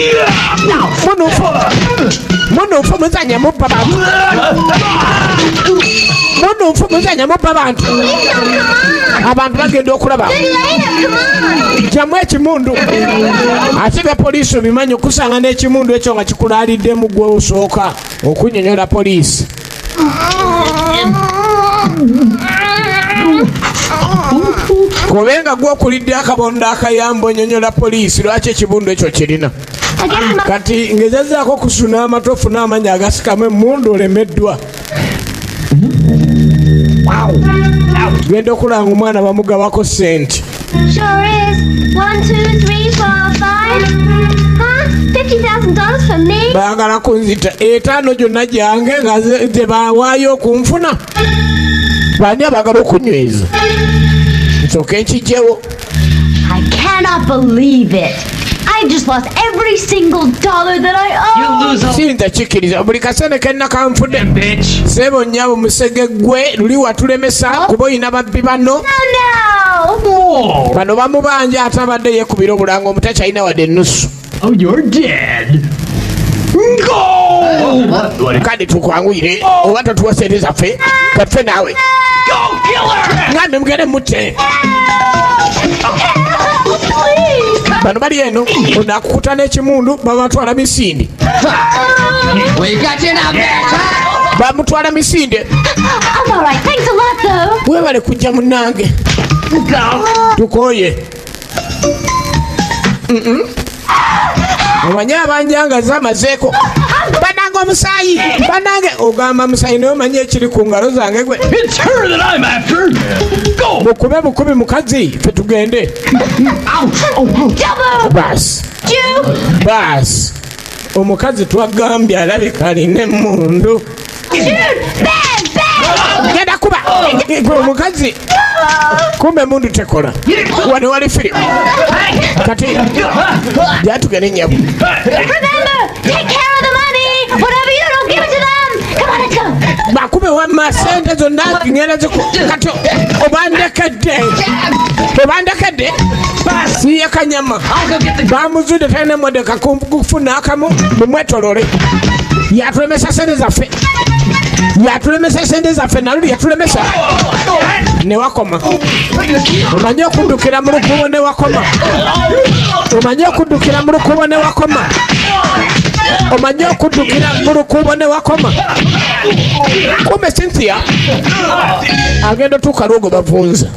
Mundu nfu muzanya mubba bantu. Mundu nfu muzanya mubba bantu. Abantu bagenda okulaba. Jamu ekimundu. Ate be poliisi obimanyi okusanga n'ekimundu ekyo nga kikulaliddemu gwe osooka okunyonyola poliisi. Kobenga gwokulidde akabondo akayamba onyonyola poliisi lwaki ekibundu ekyo kirina. Kati ngezezaako kusuna amatofu n'amanyi agasikamu emmundu olemeddwa. Genda okulanga omwana bamugabako sente. Sure is. 1, 2, 3, 4, 5. Huh? $50,000 for me? Baagala kunzita etaano gyonna gyange nga ze bawaayo okunfuna. Bani abaagala okunyweza. Nsooka enkijjewo. I cannot believe it. I just lost every single dollar that I owe. You lose all. Sinza kikkiriza buli kasene kenna kanfudde. Bitch. Sebo nnyabo musege gwe luli watulemesa kuba oyina babbi bano. Oh no! Whoa. Bano bamubanja atabadde yeekubira obulanga omutakyalina wadde ennusu. Oh, you're dead. Go! Kale tukwanguyire oba totuwa sente zaffe kaffe naawe. Go, killer! Ngambe mugende mutte. Bano bali eno onakukuta n'ekimundu babatwala misinde. We got you now, bitch! Bamutwala misinde. I'm all right. Thanks a lot, though. Weebale kujja munnange. Tukooye. Omanyi abanjanga zamazeeko. Banange omusaayi. Banange ogamba musaayi naye omanyi ekiri ku ngalo zange gwe. It's her that I'm after! Go! Mukube bukubi mukazi ffe tugende. Baasi. Baasi. Omukazi twagambye alabika alina emmundu. Genda kuba. Gwe omukazi. Kumbe emmundu tekola. Wano wali firimu. Kati gyatugende nnyabo. Remember, take care of the money. Whatever you don't give it to them. Come on, let's go. Bakube wamma sente zonna ngenda kati obandekedde. Obandekedde. Siye kanyama. Bamuzudde talina mmotoka kufuna akamu mumwetolole. Yatulemesa sente zaffe. Yatulemesa sente zaffe naluli yatulemesa. Newakoma. Omanyi okuddukira mu lukubo newakoma. Omanyi okuddukira mu lukubo newakoma. Omanyi okuddukira mu lukubo newakoma. Kumbe Cynthia agenda tuuka lwogo bavunza.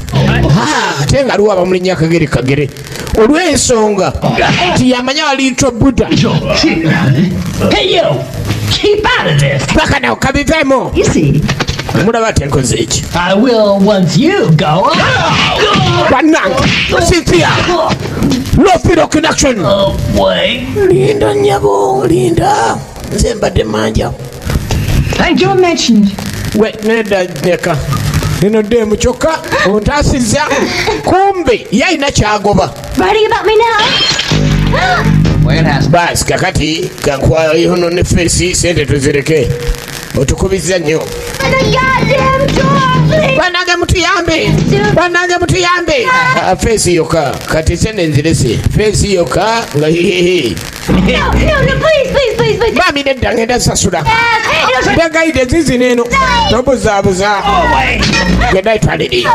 Ate nga aliwo abamulinnya akagere kagere olw'ensonga nti yamanya waliitwa Buddha. Hey, you! Keep out of this! Paka nawo kabiveemo. You see, Mulaba ate nkoze eki. I will once you go. Bannange Cynthia Lofiro Connection. Oh, boy. Linda nnyabo linda nze mbadde manja. Thank you, mentioned. We nedda neka nino demu kyokka ontaasizza kumbe yalina kyagoba. Writing about me now? Where it has Baasi kakati kankwayo no ne feesi sente tuzireke otukubizza nnyo. The goddamn door, please. Bannange mutuyambe. Bannange mutuyambe. Feesi yokka kati sente nzirese feesi yokka nga hehehe. No, please. Mami nedda ngenda sasula. Yes. Begayide zizino eno tobuzaabuza genda itwaliri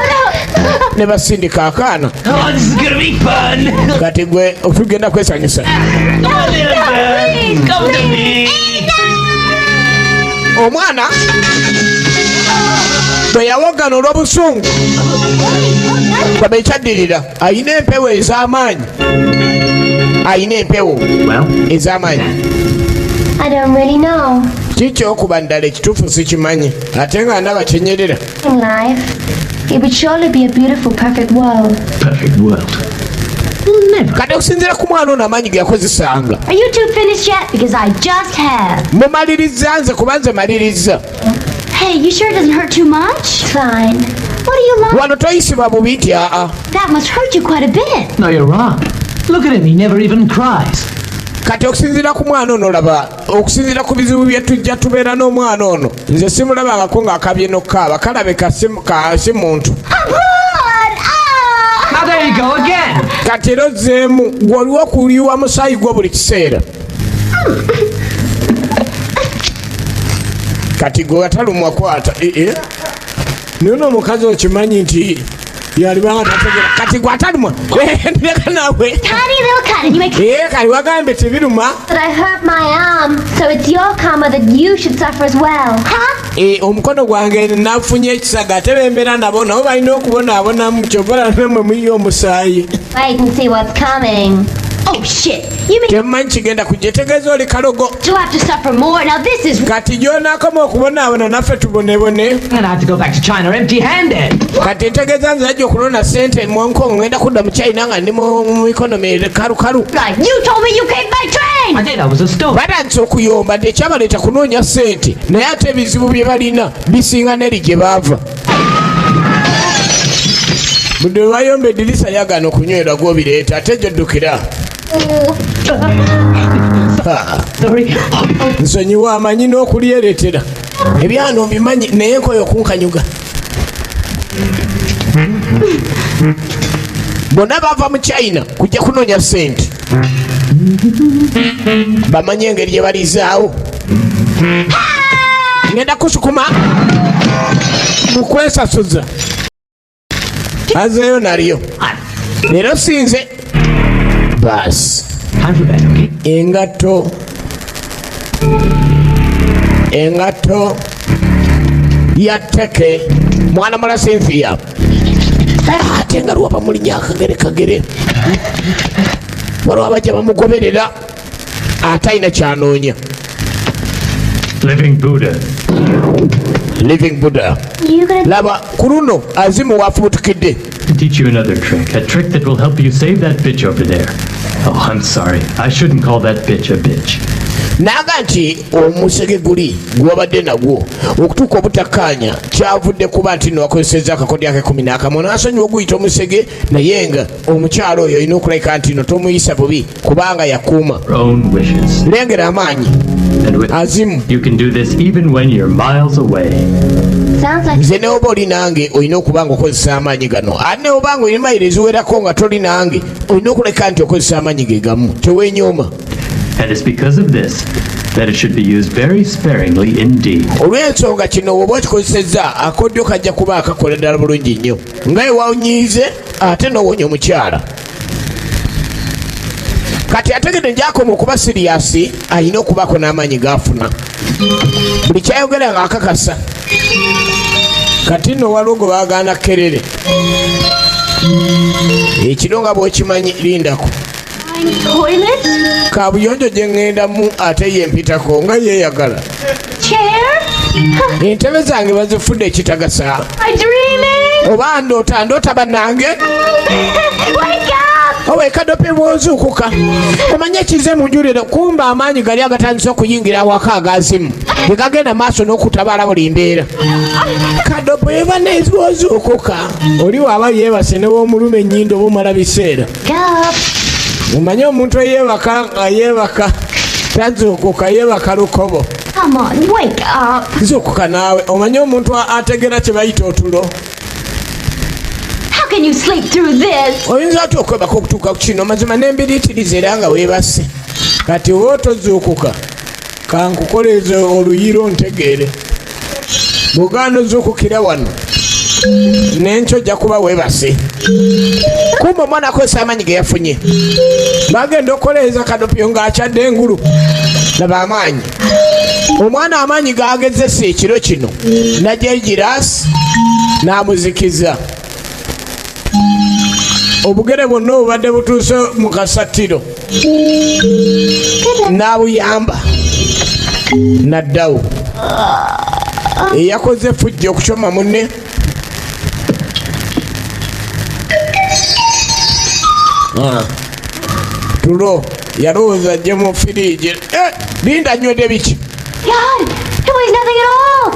ne basindika akaana. Oh, this is gonna be fun. Kati gwe otugenda kwesanyusa. Please come to me. Omwana Gwe yawogana olw'obusungu. Baba ekyaddirira ayina empewo ez'amaanyi. Ayina empewo ez'amaanyi. I don't really know. Kikyokuba ddala ekituufu sikimanyi ate nga ndaba kyenyerera. In life, it would surely be a beautiful, perfect world. Perfect world. Kati okusinziira ku mwana ono amaanyi ge yakozesanga. Are you two finished yet? Because I just have. Mumaliriza nze kuba nze maliriza. Hey, you sure it doesn't hurt too much? Fine. What do you like? Wano toyisibwa bubi nti aa. That must hurt you quite a bit. No, you're wrong. Look at him, he never even cries. Kati okusinziira ku mwana ono laba, okusinziira ku bizibu bye tujja tubeera n'omwana ono, nze simulabangako ng'akabye n'okukaaba, kalabika si muntu. Now there you go again. Kati era ozzeemu gw'oliwo okuliwa musaayi gwo buli kiseera. Kati gwe watalumwa kwata. Nino omukazi okimanyi nti yalibanga tategera. Kati gwe atalumwa. Ndeka nawe. Tiny little cut, and you make kali wagambe tebiruma. that I hurt my arm, so it's your karma that you should suffer as well, huh? Omukono gwange nafunye ekisaga ate bembeera nabo nabo balina okubonaabonamu kyobala nemwe muyiye omusaayi. Wait and see what's coming. Oh shit! You mean Temumanyi kigenda kujja tegeeza oli kalogo. to have to suffer more? Now this is. Kati gy'onaakoma okubonaabona naffe tubonebone. I'm gonna have to go back to China empty-handed. Kati ntegeeza nze ajja okulonda ssente mu Hong Kong ngenda kudda mu China nga ndi mu ikonomi kalukalu. Right, you told me you came by train! I did, I was a stone. Batandise okuyomba nti ekyabaleeta kunoonya ssente naye ate ebizibu bye balina bisinga n'eri gye baava. Budde bwe bayomba eddirisa lyagaana okunywerwa gw'obireeta ate gy'oddukira. Sorry. Nsonyiwa amanyi n'okulyereetera. Ebyano mbimanyi naye nkoyo kunkanyuga. Bonna bava mu China kujja kunoonya ssente. Bamanyi engeri gye balizaawo. Ngenda kusukuma mu kwesasuza. Azeeyo nalyo. Leero sinze. Baasi. Time for bed, okay? Engato ya Teke mwana mala Cynthia ate nga lwaba mulinya akagere waliwo abajja bamugoberera ate alina kyanoonya. Living Buddha. Living Buddha. You gonna Laba ku luno azimu wafubutukidde. Teach you another trick. A trick that will help you save that bitch over there. Oh, I'm sorry. I shouldn't call that bitch a bitch. Naga nti omusege guli gwabadde nagwo okutuuka obutakkaanya kyavudde kuba nti no wakozesezza akakodyo ake 11 n'asonyiwa oguyita omusege naye nga omukyalo oyo olina okulabika nti no tomuyisa bubi kubanga yakuuma. Own wishes. Lengera amaanyi. And with Azimu. you can do this even when you're miles away. sounds like Nze ne oba oli nange olina okuba nga okozesa amaanyi gano ate ne oba nga olina mayiro eziwerako nga toli nange olina okuleka nti okozesa amaanyi ge gamu teweenyooma. And it's because of this that it should be used very sparingly indeed. Olw'ensonga kino bw'oba okikozesezza akodyo kajja kuba akakola ddala bulungi nnyo nga ewawunyiize ate n'owonya omukyala. Kati ategedde gy'akoma okuba siriyasi alina okubaako n'amaanyi g'afuna. Buli kyayogera nga akakasa. Kati nno waliwo gwe baagaana kkerere. Ekiro nga bw'okimanyi lindako. Toilet? Kaabuyonjo gye ŋŋendamu ate ye mpitako nga yeeyagala. Chair? Entebe zange bazifudde ekitagasa. Am I dreaming? Oba ndoota bannange. Wake up! Owekadope bw'ozuukuka. Omanye ekize munjulire kumba amaanyi gali agatandise okuyingira awaka agazimu. Ge gagenda maaso n'okutabaala buli mbeera. Kadope eba n'ezibw'ozuukuka. Oli waaba yeebase ne w'omuluma ennyindo oba omala biseera. up. Omanye omuntu eyeebaka nga yeebaka tazuukuka yeebaka lukobo. Come on, wake up. Zuukuka naawe omanye omuntu ategera kye bayita otulo. How can you sleep through this? Oyinza atya okwebaka okutuuka ku kino mazima n'embiriitiriza era nga weebase. Kati oba otozuukuka kankukoleeze oluyiro ntegeere. Buganda ozuukukira wano n'enkyo ojja kuba weebase. Kumba omwana akozesa amaanyi ge yafunye. Bagenda okukoleeza Kadopyo ng'akyadde engulu. Laba amaanyi. Omwana amaanyi g'agezesa ekiro kino najja egiraasi n'amuzikiza. Obugere bwonna obubadde butuuse mu kasatiro n'abuyamba n'addawo. Eyakoze fujja okukyoma munne tulo yalowooza ajje mu firiigi. Linda nywedde biki? God, it was nothing at all.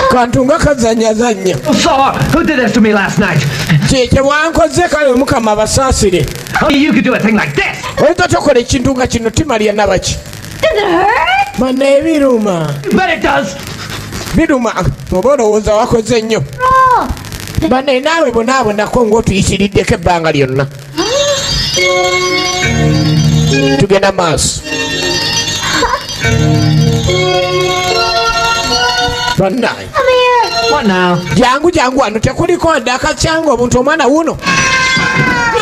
Kantu nga kazanyazanya. Who did this to me last night? Kye wankoze kale Mukama basaasire. You could do a thing like this. Oyinza tokola ekintu nga kino timalya nabaki. Does it hurt? Manne biruma. But it does. Biruma. Oba olowooza wakoze nnyo. Oh. Banne naawe bonaabonako ng'otuyisiriddeko ebbanga lyonna. Tugenda maaso. Bannaye. Come here. What now? Jangu wano tekuliko ddaka kyangu obuntu omwana wuno.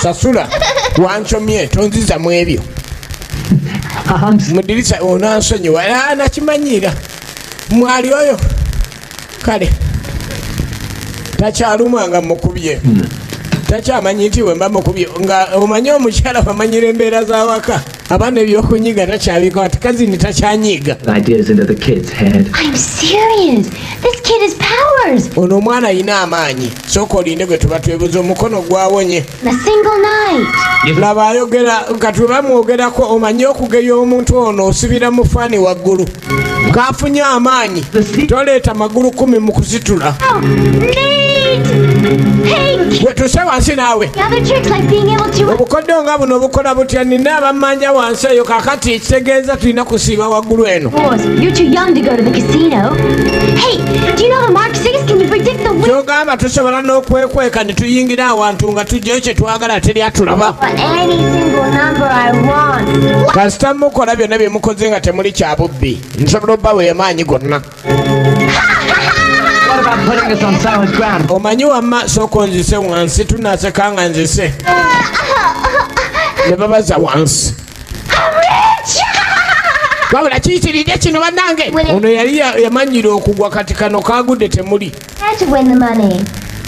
Sasula wancomye tonziza mu ebyo. Mudirisa onansonyiwa nakimanyira. Mwali oyo kale takyalumanga mukubye. Takyamanyi nti we mba mukubye nga omanyi omukyala bamanyira embeera z'awaka. Abaana ebyokunyiga takyabika ati kazini takyanyiga. Ideas into the kid's head. I'm serious. This kid has powers. Ono omwana ayina amaanyi. Sooka olinde gwe tuba twebuza omukono gwawonye. In a single night. Laba ayogera kati bamwogerako omanyi okugeya omuntu ono osibira mu faani waggulu. Kafunye amaanyi. Toleeta magulu 10 mu kusitula. Oh, neat. Hey, Gwe tuse wansi naawe. the other tricks like being able to... Obukodde nga buno obukola butya nina abamanja wansi eyo kakati ekitegeeza tulina kusiiba waggulu eno. Boss, you're too young to go to the casino. Hey, do you know the Mark 6? Can you predict the win? Kyogamba tusobola n'okwekweka ne tuyingira awantu nga tujjayo kye twagala teri atulaba. For any single number I want. Kasita mukola byonna bye mukoze nga temuli kya bubbi. Nsobola obbawo amaanyi gonna. What about putting us on solid ground? Omanyi wamma sooka onzise wansi tunaaseka nga nzise. Ne babaza wansi. Wabula kiyitiridde kino bannange. Ono yali yamanyira okugwa kati kano kaagudde temuli. Had to win the money.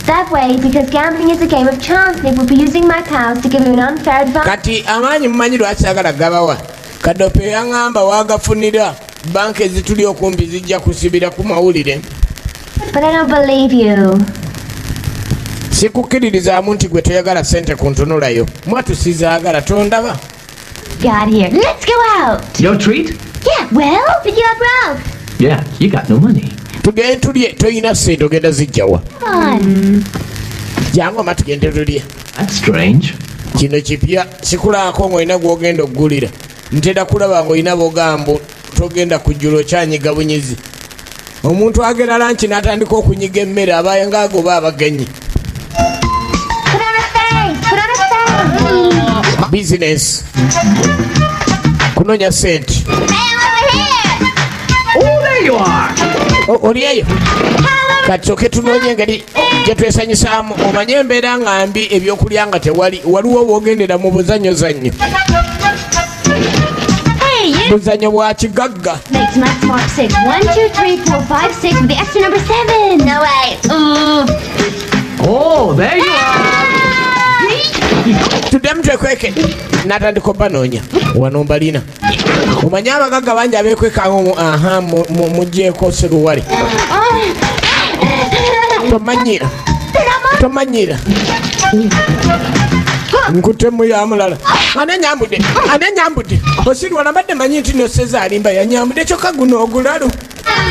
That way, because gambling is a game of chance, Nick will be using my powers to give you an unfair advantage. Kati amaanyi mumanyi lwaki agala gabawa. Kadope yaŋŋamba waagafunira banka ezituli okumpi zijja kusibira ku mawulire. But I don't believe you. Sikukkiririzaamu nti gwe toyagala ssente ku ntunulayo. Mwatu sizaagala tondaba. Got here. Let's go out. Your treat? Yeah, well, but you have Ralph. Yeah, you got no money. Tugende tulye toyina ssente ogenda zijjawa. Come on. Jangu ama tugende tulye. That's strange. Kino kipya sikulaako ng'olina gw'ogenda okugulira. Ntera kulaba ng'olina bogambo togenda kujjula okyanyiga bunyizi. Omuntu agera lanchi n'atandika okunyiga emmere abaye ng'agoba abagenyi. Put on a face. Put on a face. Business. Kunoonya ssente. Hey, over here. Oh, there you are. Oli eyo. Kati soke tunoonye engeri gye twesanyusaamu. Omanye embeera nga mbi ebyokulya nga tewali. Waliwo bw'ogendera mu buzanyozanyo. Hey, you... Buzanyo bwa kigagga. Makes Max Mark 6. 1, 2, 3, 4, 5, 6 with the extra number 7. No way. Oh, there you are. Tuddemu twekweke. N'atandika obbanoonya. Wano mbalina. Omanye abagagga bangi abeekwekanga aha muggyeko seruwale. Tomanyira. Tomanyira. Nkutemu ya mulala. Ananyambudde. Osirwa nabadde manyi nti no Sezalimba yanyambudde kyokka guno ogulalu.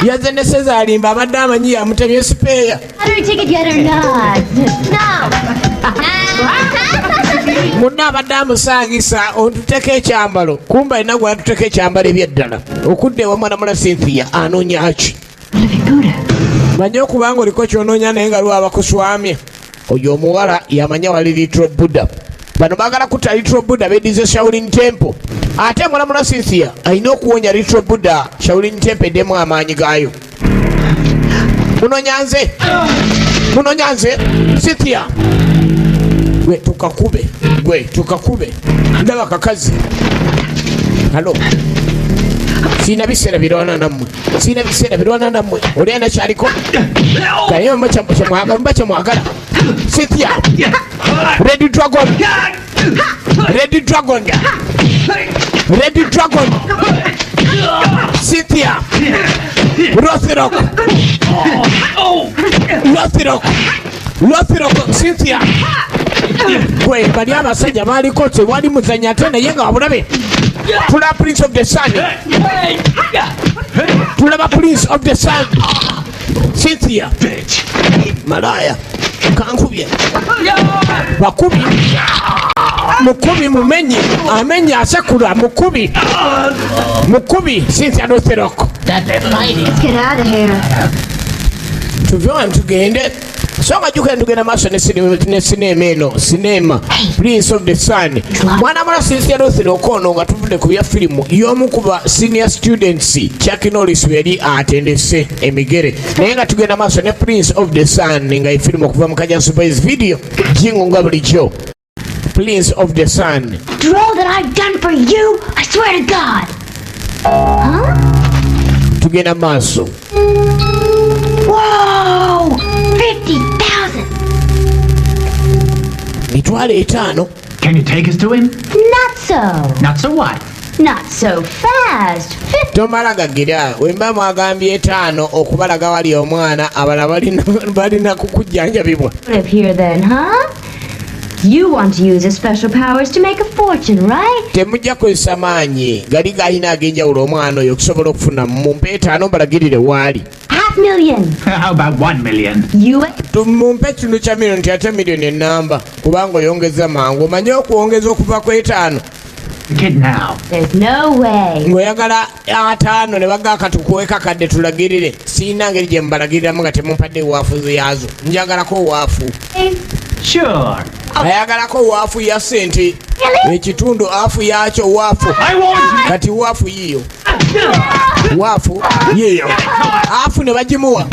Yaze ne Sezalimba abadde amanyi yamutemye sipeeya. Lottery ticket yet or not? Munna abadde amusaagisa ontuteko ekyambalo. Kumba alina gwe atuteko ekyambalo ebyeddala. Okudde ewa mwana mula Cynthia anoonya ki? Manyi okubanga oliko kyonoonya naye nga lwaba kuswamye. Oyo omuwala yamanya wali Little Buddha. Bano baagala kutta Little Buddha beddize Shaolin Temple. Ate mwana mula Cynthia alina okuwonya Little Buddha Shaolin Temple eddemu amaanyi gaayo. Munoonya nze Cynthia. Gwe tukakube. Ndaba kakazi. Halo. Sina biseera birwana nammwe. Sina biseera birwana nammwe. Oli ana kyaliko. Kayo mbacha mwagala. Cynthia. Red Dragon. Red Dragon. Red Dragon. Cynthia. Rothrock. Rothrock. Cynthia. Kwe bali abasajja baliko tewali muzanya ate naye nga wabulabe. Tulaba Prince of the Sun. Tulaba Prince of the Sun. Cynthia. Malaya. Kankubye. Bakubi. Mukubi mumenyi. Amenyi asekula mukubi. Mukubi. Cynthia Rothrock. Let's get out of here. Tuvyona tugende. Songa juka ndugenda maso ne sinema eno. Sinema Prince of the Sun. Mwana mwana Cynthia Rothrock ono nga tuvudde ku bya filimu y'omu kuba senior students Chuck Norris yali atendese emigere. Naye nga tugenda maso ne Prince of the Sun nga ifilimu okuva mu Kajja Surprise video. Jingo nga bulijjo. Prince of the Sun. After all that I've done for you, I swear to God. Huh? Tugenda maso. Whoa! 50,000. Mitwalo 5. Can you take us to him? Not so. Not so what? Not so fast. Tomala gagira wemba mwagambye 5 okubalaga wali omwana abala balina kukujjanjabibwa. Live here then, huh? You want to use his special powers to make a fortune, right? Temujja kozesa maanyi gali galina ag'enjawulo omwana oyo okusobola okufuna mumpe 5 mbalagirire waali. $500,000. How about 1 million? You Mumpe kitundu kya milioni ate milioni ennamba kubanga oyongeza mangu omanye okuwongeza okuva ku 5. Kid now. There's no way. ng'oyagala 5 ne bagaka tukuweka kadde tulagirire siina ngeri gye mbalagiriramu nga temumpadde waafu yazo njagalako waafu. Sure. Ayagalako waafu ya sente ekitundu afu yakyo waafu kati waafu yiyo waafu yiyo afu ne bagimuwa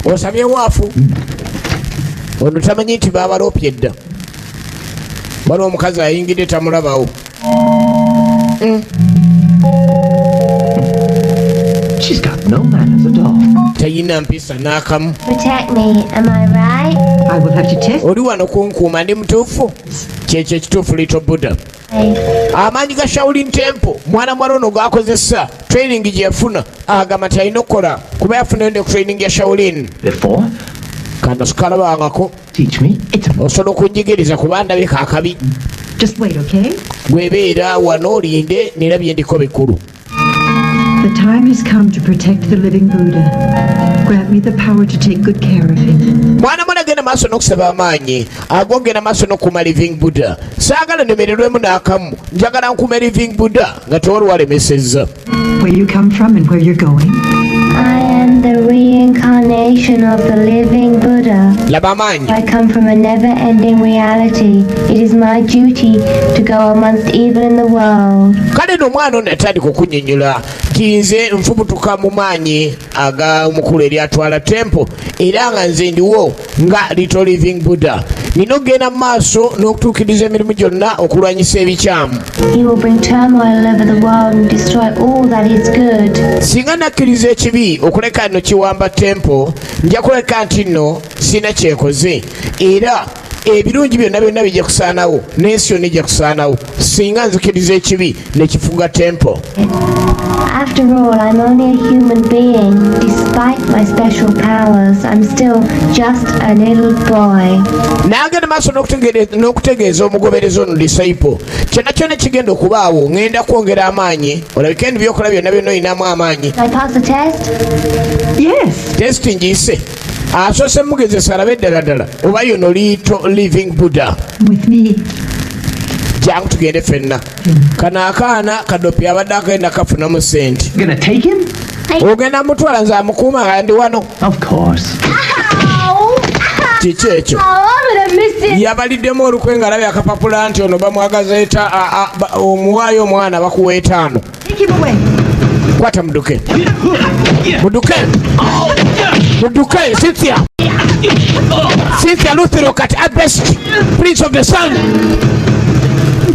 osabye waafu ono tamanyi nti babalopye dda bali omukazi ayingidde tamulabawo. She's got no manners at all. Tayina mpisa n'akamu. Protect me, am I right? I will have to test. Oli wano kunkuuma ndi mutuufu kyekyo ekituufu Little Buddha. Amaanyi ga Shaolin Temple mwana mwala ono g'akozesa training gye yafuna agamba talina okukola kuba yafuna ende ku training ya Shaolin. Before? Kano sikalabangako. Teach me. Osobola okunjigiriza kuba ndabika akabi. Just wait, okay? Gwebeera wano olinde nerabye ndiko bikulu. The time has come to protect the living Buddha. Grant me the power to take good care of him. Mwana mwana genda maaso n'okusaba amaanyi agogenda maaso n'okuuma living Buddha. Saagala nemererwemu n'akamu njagala nkuume living Buddha nga tewali walemesezza. Where you come from and where you're going? I am the reincarnation of the living Buddha. Laba amaanyi. I come from a never-ending reality. It is my duty to go amongst evil in the world. Kale n'omwana ono yatandika okunnyonnyola nti nze nfubutuka mu maanyi ag'omukulu eri atwala tempo era nga nze ndiwo nga Little Living Buddha. Nina okugenda mu maaso n'okutuukiriza emirimu gyonna okulwanyisa ebikyamu. He will bring turmoil over the world and destroy all that is good. Singa nakkiriza ekibi okuleka nno kiwamba tempo nja kuleka nti nno sina kyekoze era ebirungi byonna byonna bijja kusaanawo n'ensi yonna ejja kusaanawo singa nzikiriza ekibi ne kifuga tempo. After all, I'm only a human being. Despite my special powers, I'm still just a little boy. N'agenda maaso n'okutegeeza omugoberezi ono disciple kyonna kyonna kigenda okubaawo ngenda kwongera amaanyi olabika ebintu byokola byonna byonna oyinamu amaanyi. Can I pass the test? Yes. Testi ngiise asoose mugezesa alabe eddala ddala oba yono Little Living Buddha. With me. Jangu tugende ffenna. Kano akaana kadopi abadde agenda kafunamu sente. You gonna take him? Ogenda mutwala nze amukuuma nga ndi wano. Of course. Kiki ekyo? Yabaliddemu olukwe nga alabye akapapula nti ono bamwagaza omuwaayo omwana bakuwa 5. Take him away. Kwata muduke. Muduke. Muduke, Cynthia. Cynthia Luthero kat best. Prince of the Sun.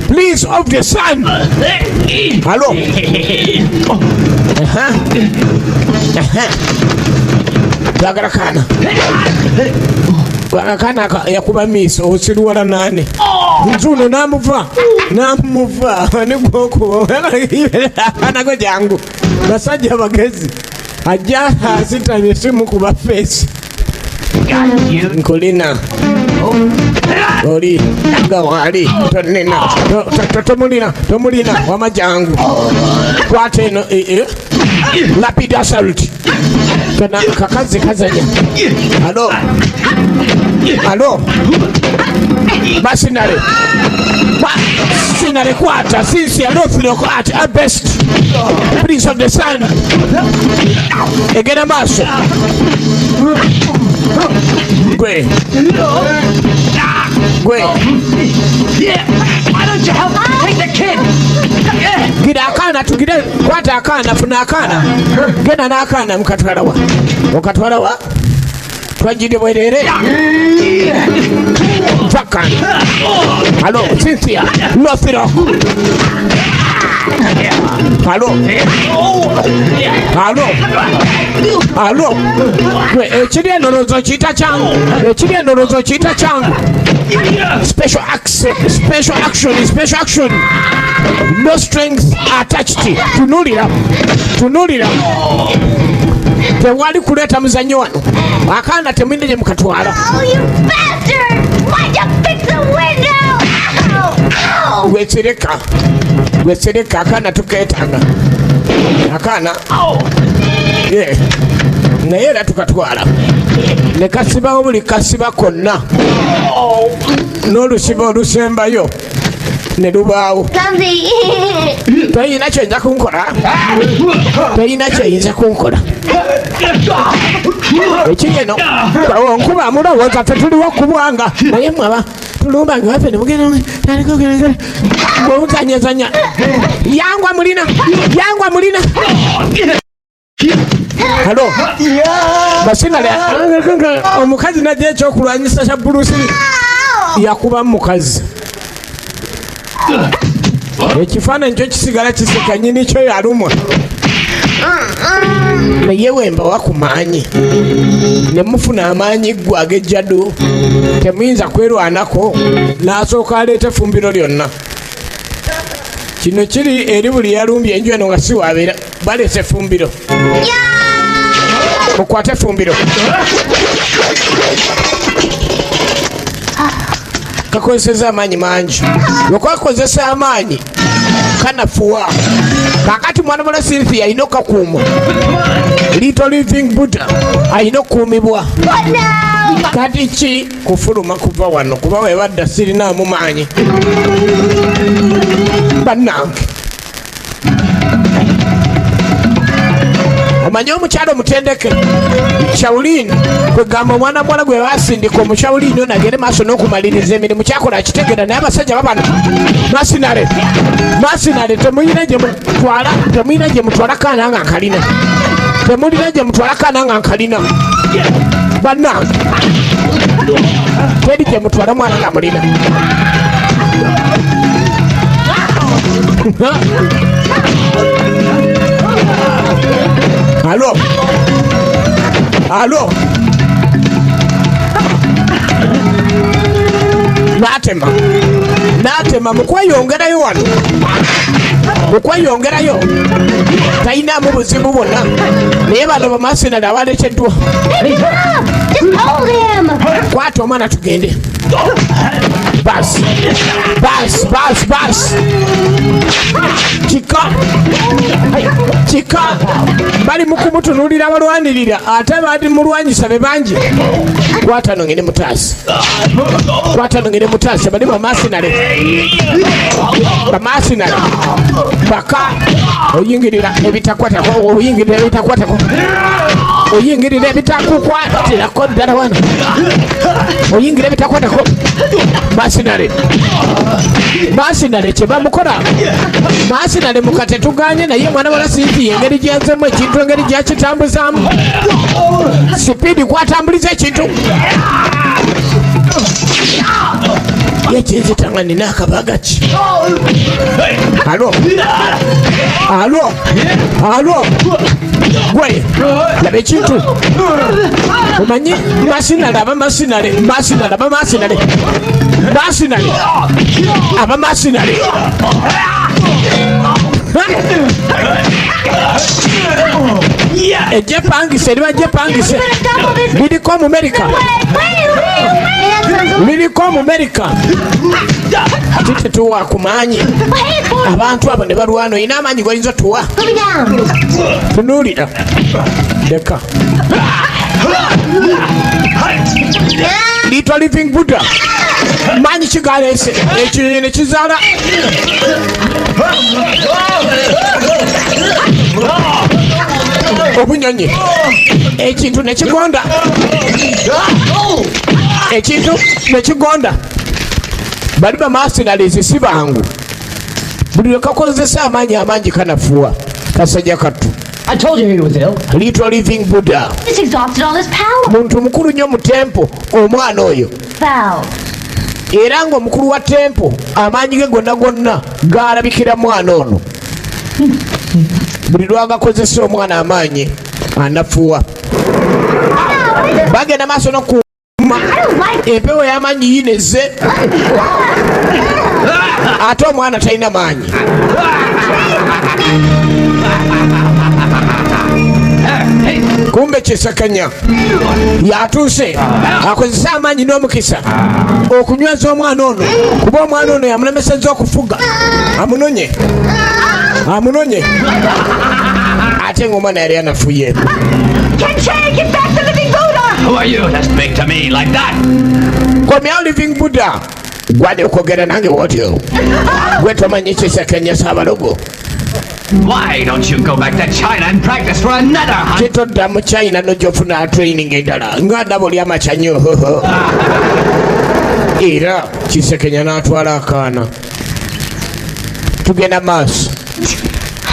Prince of the Sun. Hello. Bagarakana. Bagarakana yakuba miso osiruwala nane. Nzuno namuva. Namuva. Nigoko. Anago jangu. Basajja bagezi. Ajja asitamye simu kuba face. Nkolina. Oli gawali tonina tomulina wamajangu kwate no rapid assault tona kakazi kazanya alo basinare kwata sisi alofilo kwata best Prince of the Sun egena maso Gwe. Yeah. Why don't you help take the kid? Gida akana tugide kwata akana funa akana. Gena na akana mukatwalawa. Okatwalawa. Twajide bwerere. Fakana. Hello, Cynthia. Luthero. Hello. Ekiri endowooza kiyita kyangu. Special action. No strings attached. Tunulira. Tewali kuleta muzanyo wano. Akana temwine gye mukatwala. Oh, you bastard! Why'd you fix the window? Ow! Wesereka akana tuketanga. Akana. Yeah. Naye era tukatwala. Ne kasibawo buli kasiba konna. N'olusiba olusembayo. Ne lubaawo. Toyina kyeyinza kunkola. Ekigeno nkuba mulowooza tetuliwo kubwanga naye mwaba tulumbanga waffe ne mugenda ng'omuzanyazanya yangwa mulina halo basinale omukazi najja ekyokulwanyisa kya bulusi yakuba mukazi ekifaananyi kyo kisigala kiseka nyini kyo yalumwa naye wemba wakumaanyi ne mufuna amaanyi ggwe ag'ejjado temuyinza kwerwanako n'asooka aleeta effumbiro lyonna kino kiri eri buli yalumbye enju eno nga si wabeera baleese effumbiro mukwate effumbiro kakozeseza amaanyi mangi lwekwakozesa amaanyi kanafuwa kakati mwana mwana Cynthia alina okakuuma Little Living Buddha alina okuumibwa kati ki kufuluma kuva wano kuba webadda sirinaamu maanyi bannange omanyi omukyalo omutendeke Shaolin kwegamba omwana muwala gwe basindika omuShaolin ono agende maaso n'okumaliriza emirimu kyakola akitegera naye abasajja babano masinale temuyina gye mutwala kaana nga nkalina temulina gye mutwala kaana nga nkalina bannange teri gye mutwala mwana nga mulina Alo. Natema mukweyongerayo wano. Tayinaamu buzibu bwonna. Naye bano bamasinale abalekeddwa. Kwata omwana tugende. Basi. Kika. Bali mukumutunulira balwanirira ate badi mulwanyisa be bangi. Kwata nongere mutaasi bali bamasinale. Baka oyingirira ebitakwatako oyingirira ebitakukwatira ddala wano oyingira ebitakwatako Masinale kyebamukola Masinale mukate tuganye naye mwana wala sinzi engeri gyenzemu ekintu engeri gyakitambuzaamu sipiidi kwatambuliza ekintu yekinzitanga nina akabaga ki alo gwe laba ekintu omanyi Masinale aba Masinale ejepangise liba jepangise liriko mu America ate tetuwa kumanyi abantu abo ne balwana ina amanyi goyinza tuwa tunulira leka Little Living Buddha manyi kigalese ekintu nekizaala obunyonyi ekintu nekigonda bali bamasinale si bangu buli lwekakozesa amaanyi kanafuwa kasajja kattu. I told you he was ill. Little Living Buddha. It's exhausted all his power. Muntu mukulu nnyo mu tempo omwana oyo. Foul. Era ng'omukulu wa tempo amaanyi ge gonna gaalabikira mwana ono. Buli lwagakozesa omwana amaanyi anafuwa. Bagenda maaso n'okuuma empewo y'amaanyi yineze ate omwana talina maanyi. Kumbe Kisakanya yatuuse akozesa amaanyi n'omukisa okunywaza omwana ono kuba omwana ono yamulemesezza okufuga amunonye ate ng'omwana yali anafuye. Who are you to speak to me like that? Komyawo Living Buddha gwadde okwogera nange wotyo gwe tomanyi Kisakanya Saabalogo. Why don't you go back to China and practice for another hunt? Kitodda mu China nojofuna training endala nga ndabo lya machanyo era Kisekenya n'atwala akaana tugenda maaso.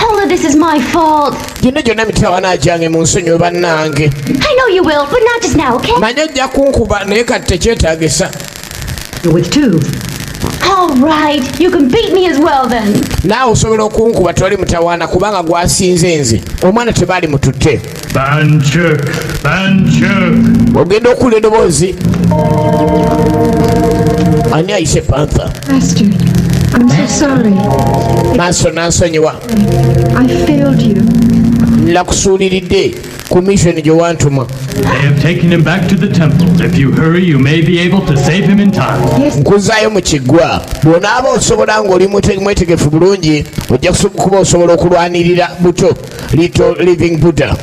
All of this is my fault. Gino gyonna mitawana gyange mu nsonyi bannange. I know you will, but not just now, okay? Manya ojja kunkuba naye kati tekyetaagisa. You're with two. All right, you can beat me as well then. Naawe osobola okunkuba tewali mutawaana kubanga gwasinze nze omwana tebaali mututte. Banchuk. Ogenda okula eddoboozi ani ayise panther. Master, I'm so sorry. Maaso nansonyiwa. I failed you. Nakusuuliridde ku mission gye wantuma. They have taken him back to the temple. If you hurry, you may be able to save him in time. Nkuzaayo mu kiggwa bw'onaaba osobola ng'oli mwetegefu bulungi ojja kuba osobola okulwanirira buto Little Living Buddha.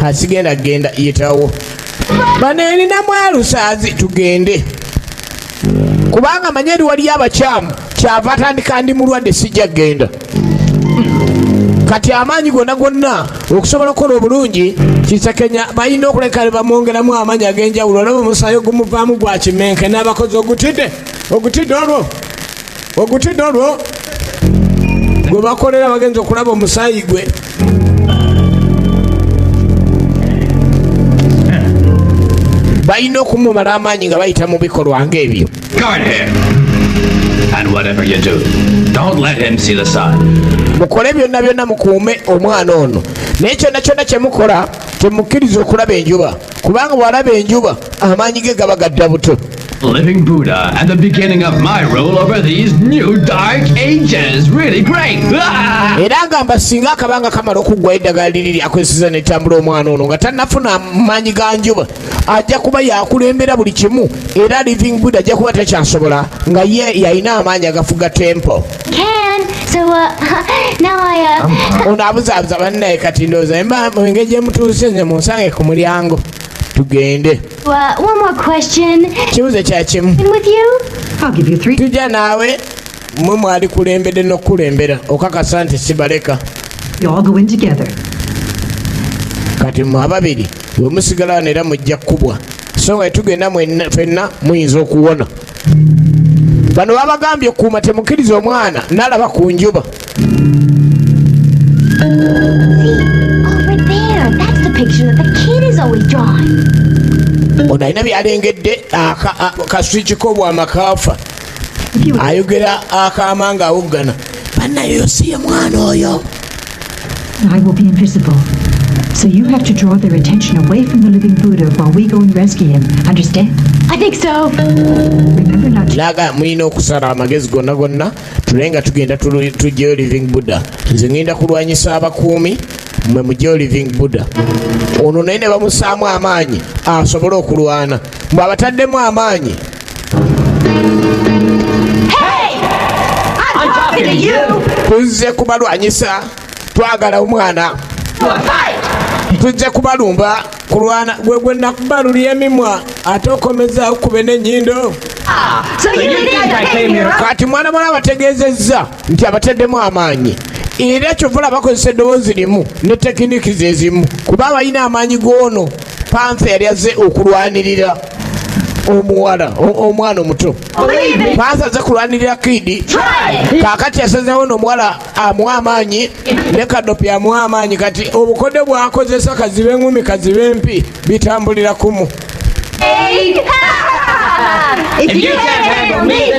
Asigenda genda yitawo bano erinamu alusaazi tugende kubanga manya eri waliyo abakyamu kyava atandika ndi mulwadde sijja genda kati amaanyi gonna okusobola okukola obulungi Kisakenya balina okuleka bamwongeramu amaanyi ag'enjawulo olaba omusaayi ogumuvaamu gwa kimenke n'abakozi ogutidde olwo gwe bakolera bagenza okulaba omusaayi gwe. Balina okumumala amaanyi nga bayita mu bikolwa ng'ebyo. Guard him. And whatever you do, don't let him see the sun. Mukole byonna mukuume omwana ono naye kyonna kyemukola temukkiriza okulaba enjuba kubanga bw'alaba enjuba amaanyi ge gaba gadda buto. Living Buddha and the beginning of my rule over these new dark ages. Really great. Era ngamba singa akabanga kamala okuggwayo eddagala liri lyakozesa netambula omwana ono nga tannafuna maanyi ga njuba ajja kuba yakulembera buli kimu era Living Buddha ajja kuba takyasobola nga ye yalina amaanyi agafuga tempo. Ono abuzaabuza bannaye kati ndowooza engeri gye mutuuse nze munsange ku mulyango tugende. One more question. Kibuuzo kya kimu. With you? I'll give you 3. Tujja naawe mwe mwali kulembedde n'okukulembera okakasa nti sibaleka. You all go in together. Kati mu ababiri bwe musigala wano era mujja kkubwa so nga tugenda ffenna muyinza okuwona. bano babagambye kuuma temukiriza omwana nalaba ku njuba. Over there, that's the picture that the kid is always drawing. Ono alina byalengedde kaswiki k'obwamakaafa ayogera akaama nga awuggana. Bannayo si ye mwana oyo. I will be invisible. So you have to draw their attention away from the living Buddha while we go and rescue him. Understand? I think so. Remember not to... Laga mulina okusala amagezi gonna gonna tulenga tugenda tujjeyo living Buddha. Nze ngenda kulwanyisa abakuumi mwe mujjeyo living Buddha. Ono naye ne bamusaamu amaanyi asobole okulwana. Mwe abataddemu amaanyi. Hey! I'm talking to you! Tuzze kubalwanyisa. Twagala omwana. Tujja kubalumba kulwana gwe nakubalulya emimwa ate okomeza okube n'ennyindo. Kati mwana mwana abategeezezza nti abateddemu amaanyi era kyovula bakozesa eddoboozi limu ne tekiniki ze zimu kuba abalina amaanyi g'ono Panther yali azze okulwanirira omwana omuto. Panther azze kulwanirira Kid. Kaakati yasazeewo n'omuwala amuwa amaanyi ne Kadopi amuwa amaanyi. Kati obukodde bwakozesa kazibe enkumi kazibe empi bitambulira kumu.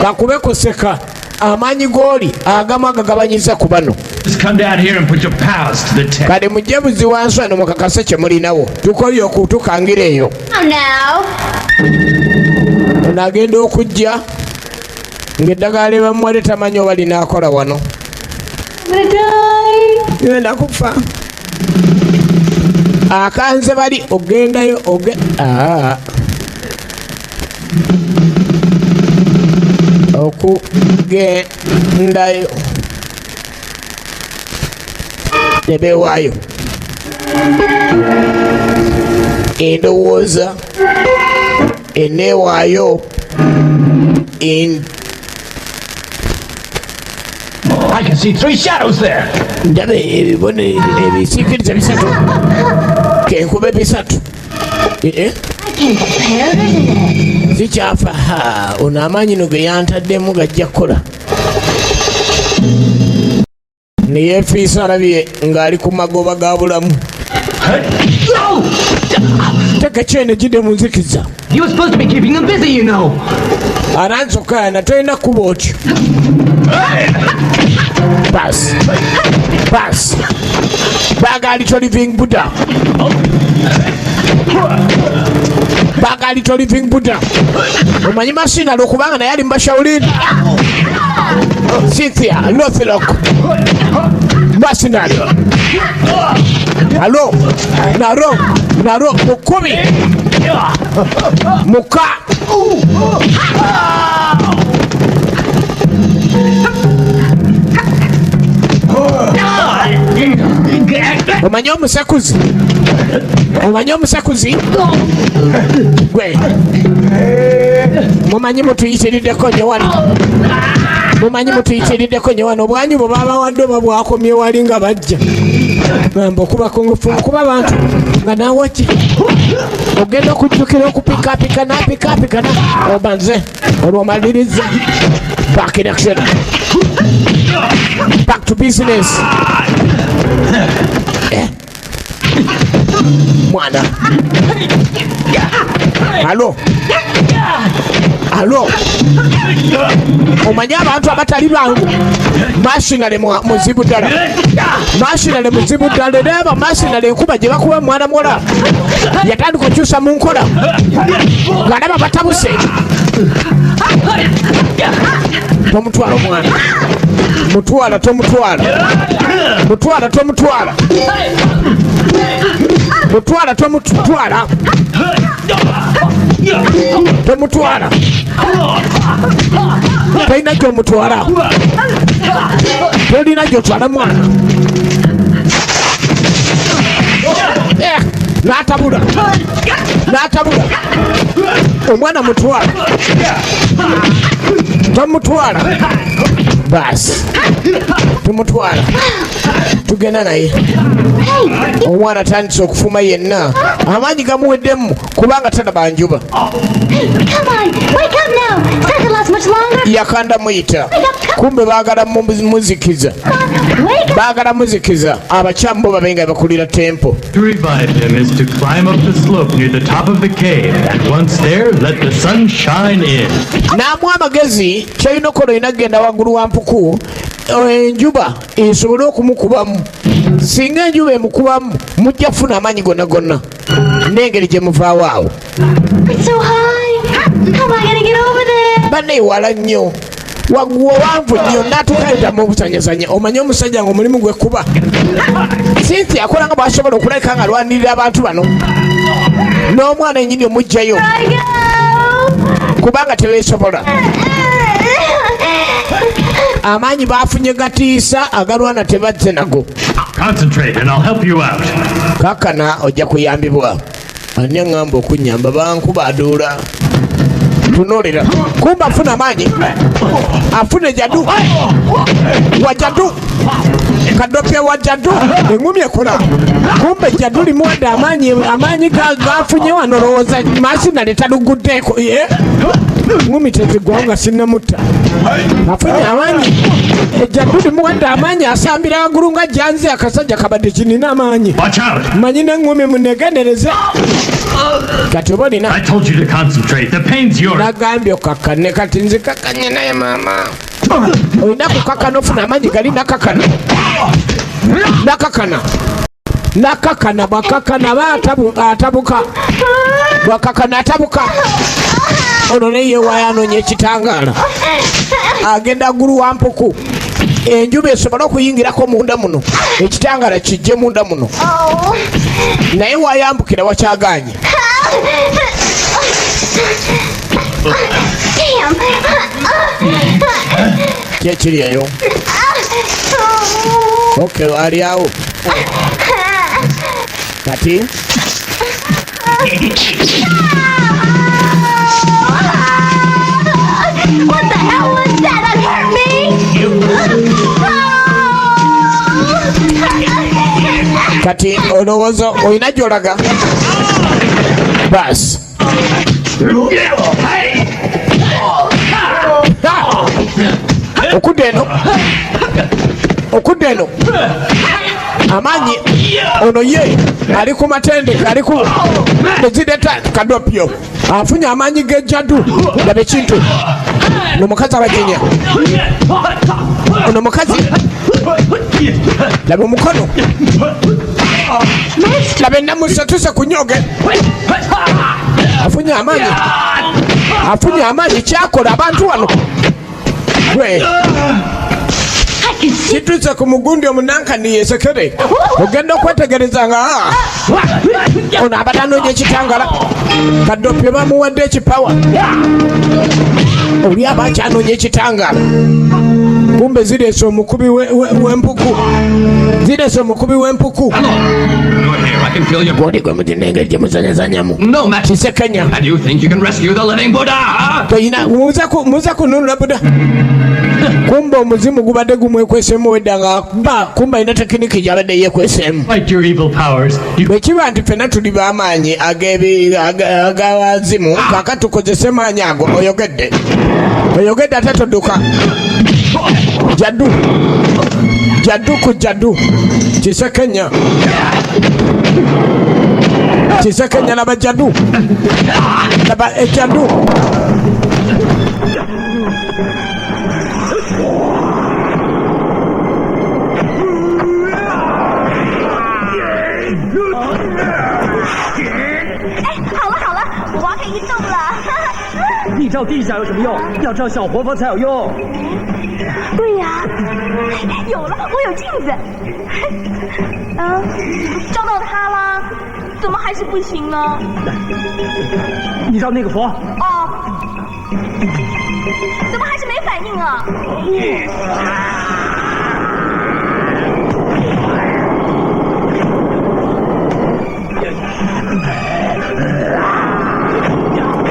Kakube kuseka amaanyi g'oli agamu agagabanyiza ku bano. Kale mujje buzi wansi wano mukakase kye mulinawo tukolye okutukangira eyo. Ono agenda okujja ng'eddagala libamuwale tamanyi oba linaakola wano. Ngenda kufa. Akanze bali ogendayo okugendayo nebewaayo endowooza eneewaayo I can see 3 shadows there. ndaba ebibone ebisiikiriza bisatu kenkube bisatu zikyafa. Ono amaanyi no ge yantaddemu gajja kukola. Ne yeefiisa alabye ng'ali ku magoba ga bulamu. Teka kyene gidde mu nzikiza. You were supposed to be keeping them busy, you know. Aranzokana tolina kuba otyo. Bas. Bagali to living Buddha. Bagali to living Buddha. Omanyi masina lokubanga naye ali mbashaulini. Cynthia, Lothlock. Masina. Hello. Naro, mukumi. Muka. Omanyi omusakuzi gwe mumanyi mutuyitiriddeko nyo wano obwanyi bwe babawadde oba bwakomye wali nga bajja gamba okuba kongofu okuba abantu nga nawoki ogenda okujjukira okupikapika napikapikana obanze olwomaliriza back in action, back to business. Mwana. Halo. Omanya abantu abatali bangu. Mashinale muzibu ddala. Leba mashinale enkuba gye bakuba mwana muwala. Yatandika okyusa mu nkola. Galaba batabuse. Tomutwala omwana. Mutwala. Tolina gy'omutwala. Tolina gy'otwala mwana. N'atabula. Omwana mutwala. Tomutwala. Basi. tumutwala tugenda naye omwana atandise okufuma yenna amaanyi gamuweddemu kubanga talaba njuba yakanda muyita kumbe baagala muzikiza abakyamu bo babenga bakulira tempo. To revive him is to climb up the slope near the top of the cave, and once there, let the sun shine in. Naamwa amagezi kyalina okola olina kugenda waggulu wa mpuku enjuba esobole okumukubamu. Singa enjuba emukubamu mujja kufuna amaanyi gonna gonna n'engeri gye muvaawo awo. Banne ewala nnyo waggwa wanvu nnyo n'atukayitamu obusanyasanya omanye omusajja ng'omulimu gwe kuba. Cynthia akola nga bw'asobola okulabika nga alwanirira abantu bano n'omwana ennyini omugjayo kubanga tebeesobola. Amaanyi baafunye gatiisa agalwana tebazze nago. Concentrate and I'll help you out. Kaakana ojja kuyambibwa. Ani aŋŋamba okunnyamba bankuba aduula. Tunuulira kumba afuna amaanyi afune jadu wajadu kadopya wajadu engumi ekola kumbe jadu limuwadde amaanyi gafunye wano lowooza masina letaluguddeeko ngumi tezigwawo nga sinnamutta afunye amaanyi ejjadu limuwadde amaanyi asambira waggulu nga janze akasajja kabadde kinina amaanyi manyi n'engumi munegendereze kati oba olina nagambye okakkane kati nze kakkanye naye maama olina kukakkana ofuna amaanyi gali nakakana bwakakana atabuka bwakakana atabuka ono neyeewaayo anoonya ekitangaala agenda ggulu wa mpuku enjuba esobole okuyingirako munda muno ekitangaala kijje munda muno naye waayambukira wakyaganye. Kyekiri eyo okay ali awo kati What the hell was that? That hurt me! kati olowooza olina gy'olaga basi okudda eno amaanyi ono ye ali ku matendeke ali ku nezideta kadopyo afunye amaanyi g'ejjadu laba ekintu nomukazi abajinya ono mukazi laba omukono laba enamusatuse ku nyoge afunye amaanyi kyakola abantu wano gwe kituse ku mugundi omunankani yesekere ogenda okwetegereza nga ono abadde anoonya ekitangala kadopyo bamuwadde ekipawa oli aba akyanoonya ekitangala kumbe zireese omukubi w'empuku gwe mutinengeri gye muzanyazanyamu kisekenya muza kununula buda kumbe omuzimu gubadde gumwekwesemu wedda nga kumbe alina tekiniki gyabadde yekwesemu bwekiba nti fena tuli b'amaanyi ag'abazimu kaka tukozese maanyi ago oyogedde ate todduka jaddu ku jaddu kisekenya laba jaddu laba ejaddu地照地下有什么用？要照小活佛才有用。对呀，有了，我有镜子。照到它了，怎么还是不行呢？你照那个佛。哦，怎么还是没反应啊？师傅，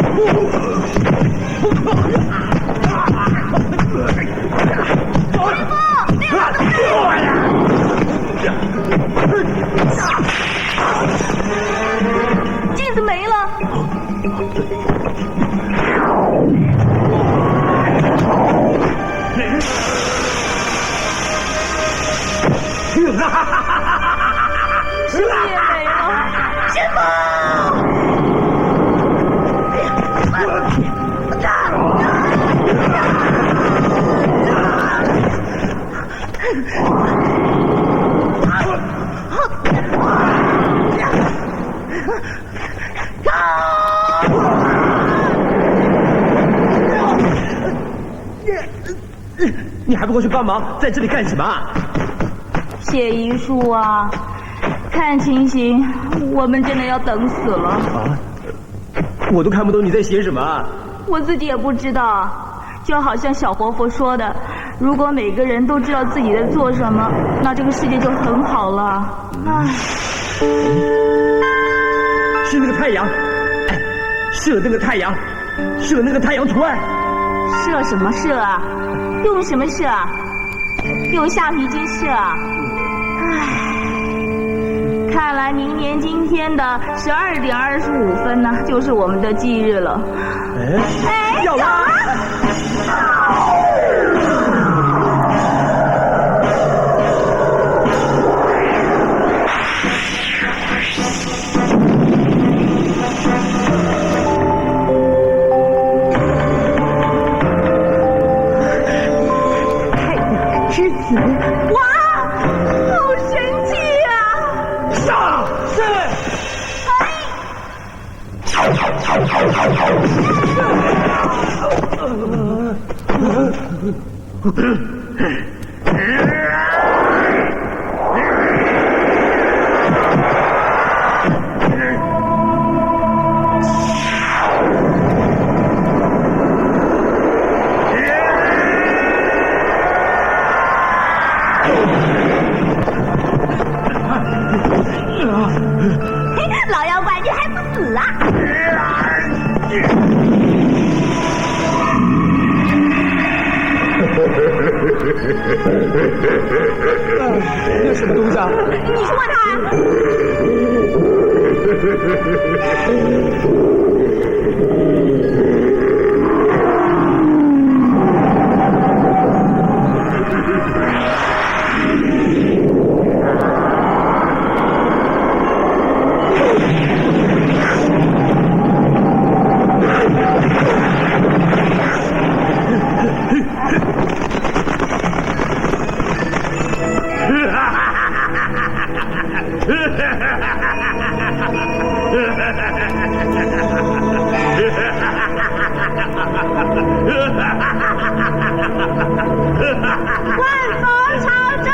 那个链子没了。世界没了，什么？你还不过去帮忙，在这里干什么？写遗书啊！看情形，我们真的要等死了。啊！我都看不懂你在写什么。我自己也不知道，就好像小活佛说的，如果每个人都知道自己在做什么，那这个世界就很好了。唉，是那个太阳，哎，射那个太阳，射那个太阳图案。射什么射啊？用什么射啊？用橡皮筋射啊？唉，看来明年今天的12点25分呢，就是我们的忌日了。哎，要啦！哇，好神奇啊！上是。老妖怪，你还不死啊？那什么东西啊？你去问他。万佛朝宗。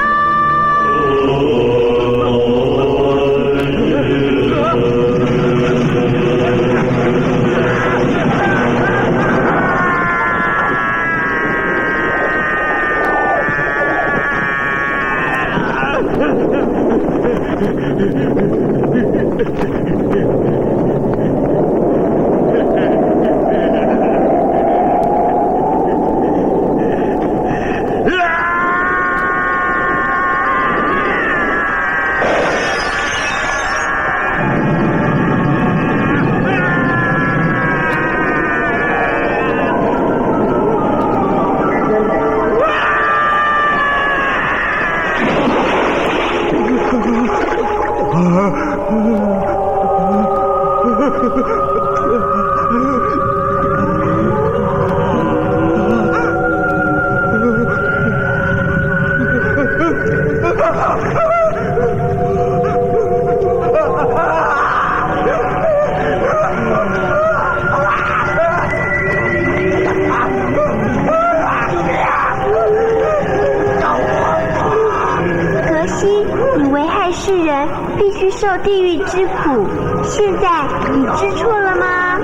格西，你危害世人，必须受地狱之苦。现在你知错了吗？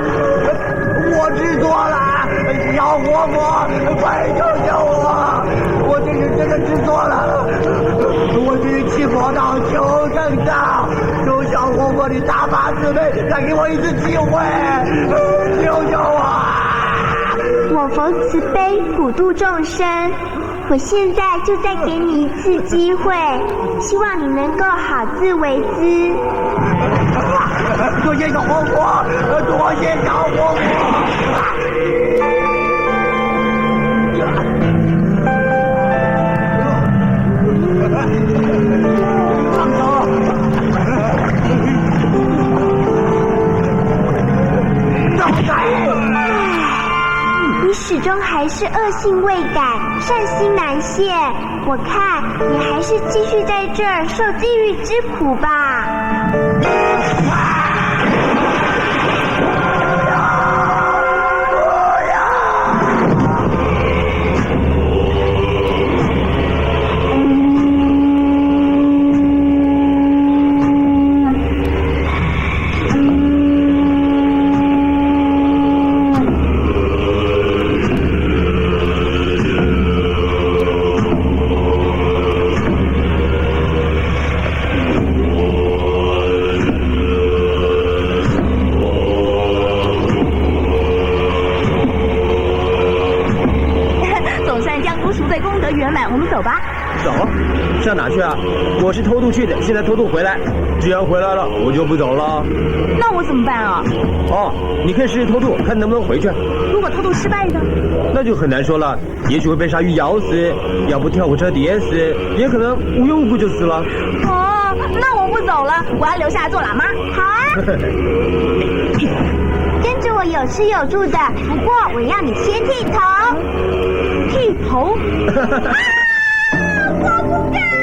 我知错了，小活佛，快救救我！我这是真的知错了，我去七佛道求正道，求小活佛你大发慈悲，再给我一次机会，救救我！我佛慈悲，普度众生。我现在就再给你一次机会，希望你能够好自为之。多谢小活佛，多谢小活佛。你始终还是恶性未改，善心难泄。我看你还是继续在这儿受地狱之苦吧。我们走吧。走？上哪去啊？我是偷渡去的，现在偷渡回来。既然回来了，我就不走了。那我怎么办啊？哦，你可以试试偷渡，看能不能回去。如果偷渡失败呢？那就很难说了，也许会被鲨鱼咬死，要不跳火车跌死，也可能无缘无故就死了。哦，那我不走了，我要留下来做喇嘛。好啊。跟着我有吃有住的，不过我要你先剃头。剃头？啊！我不敢。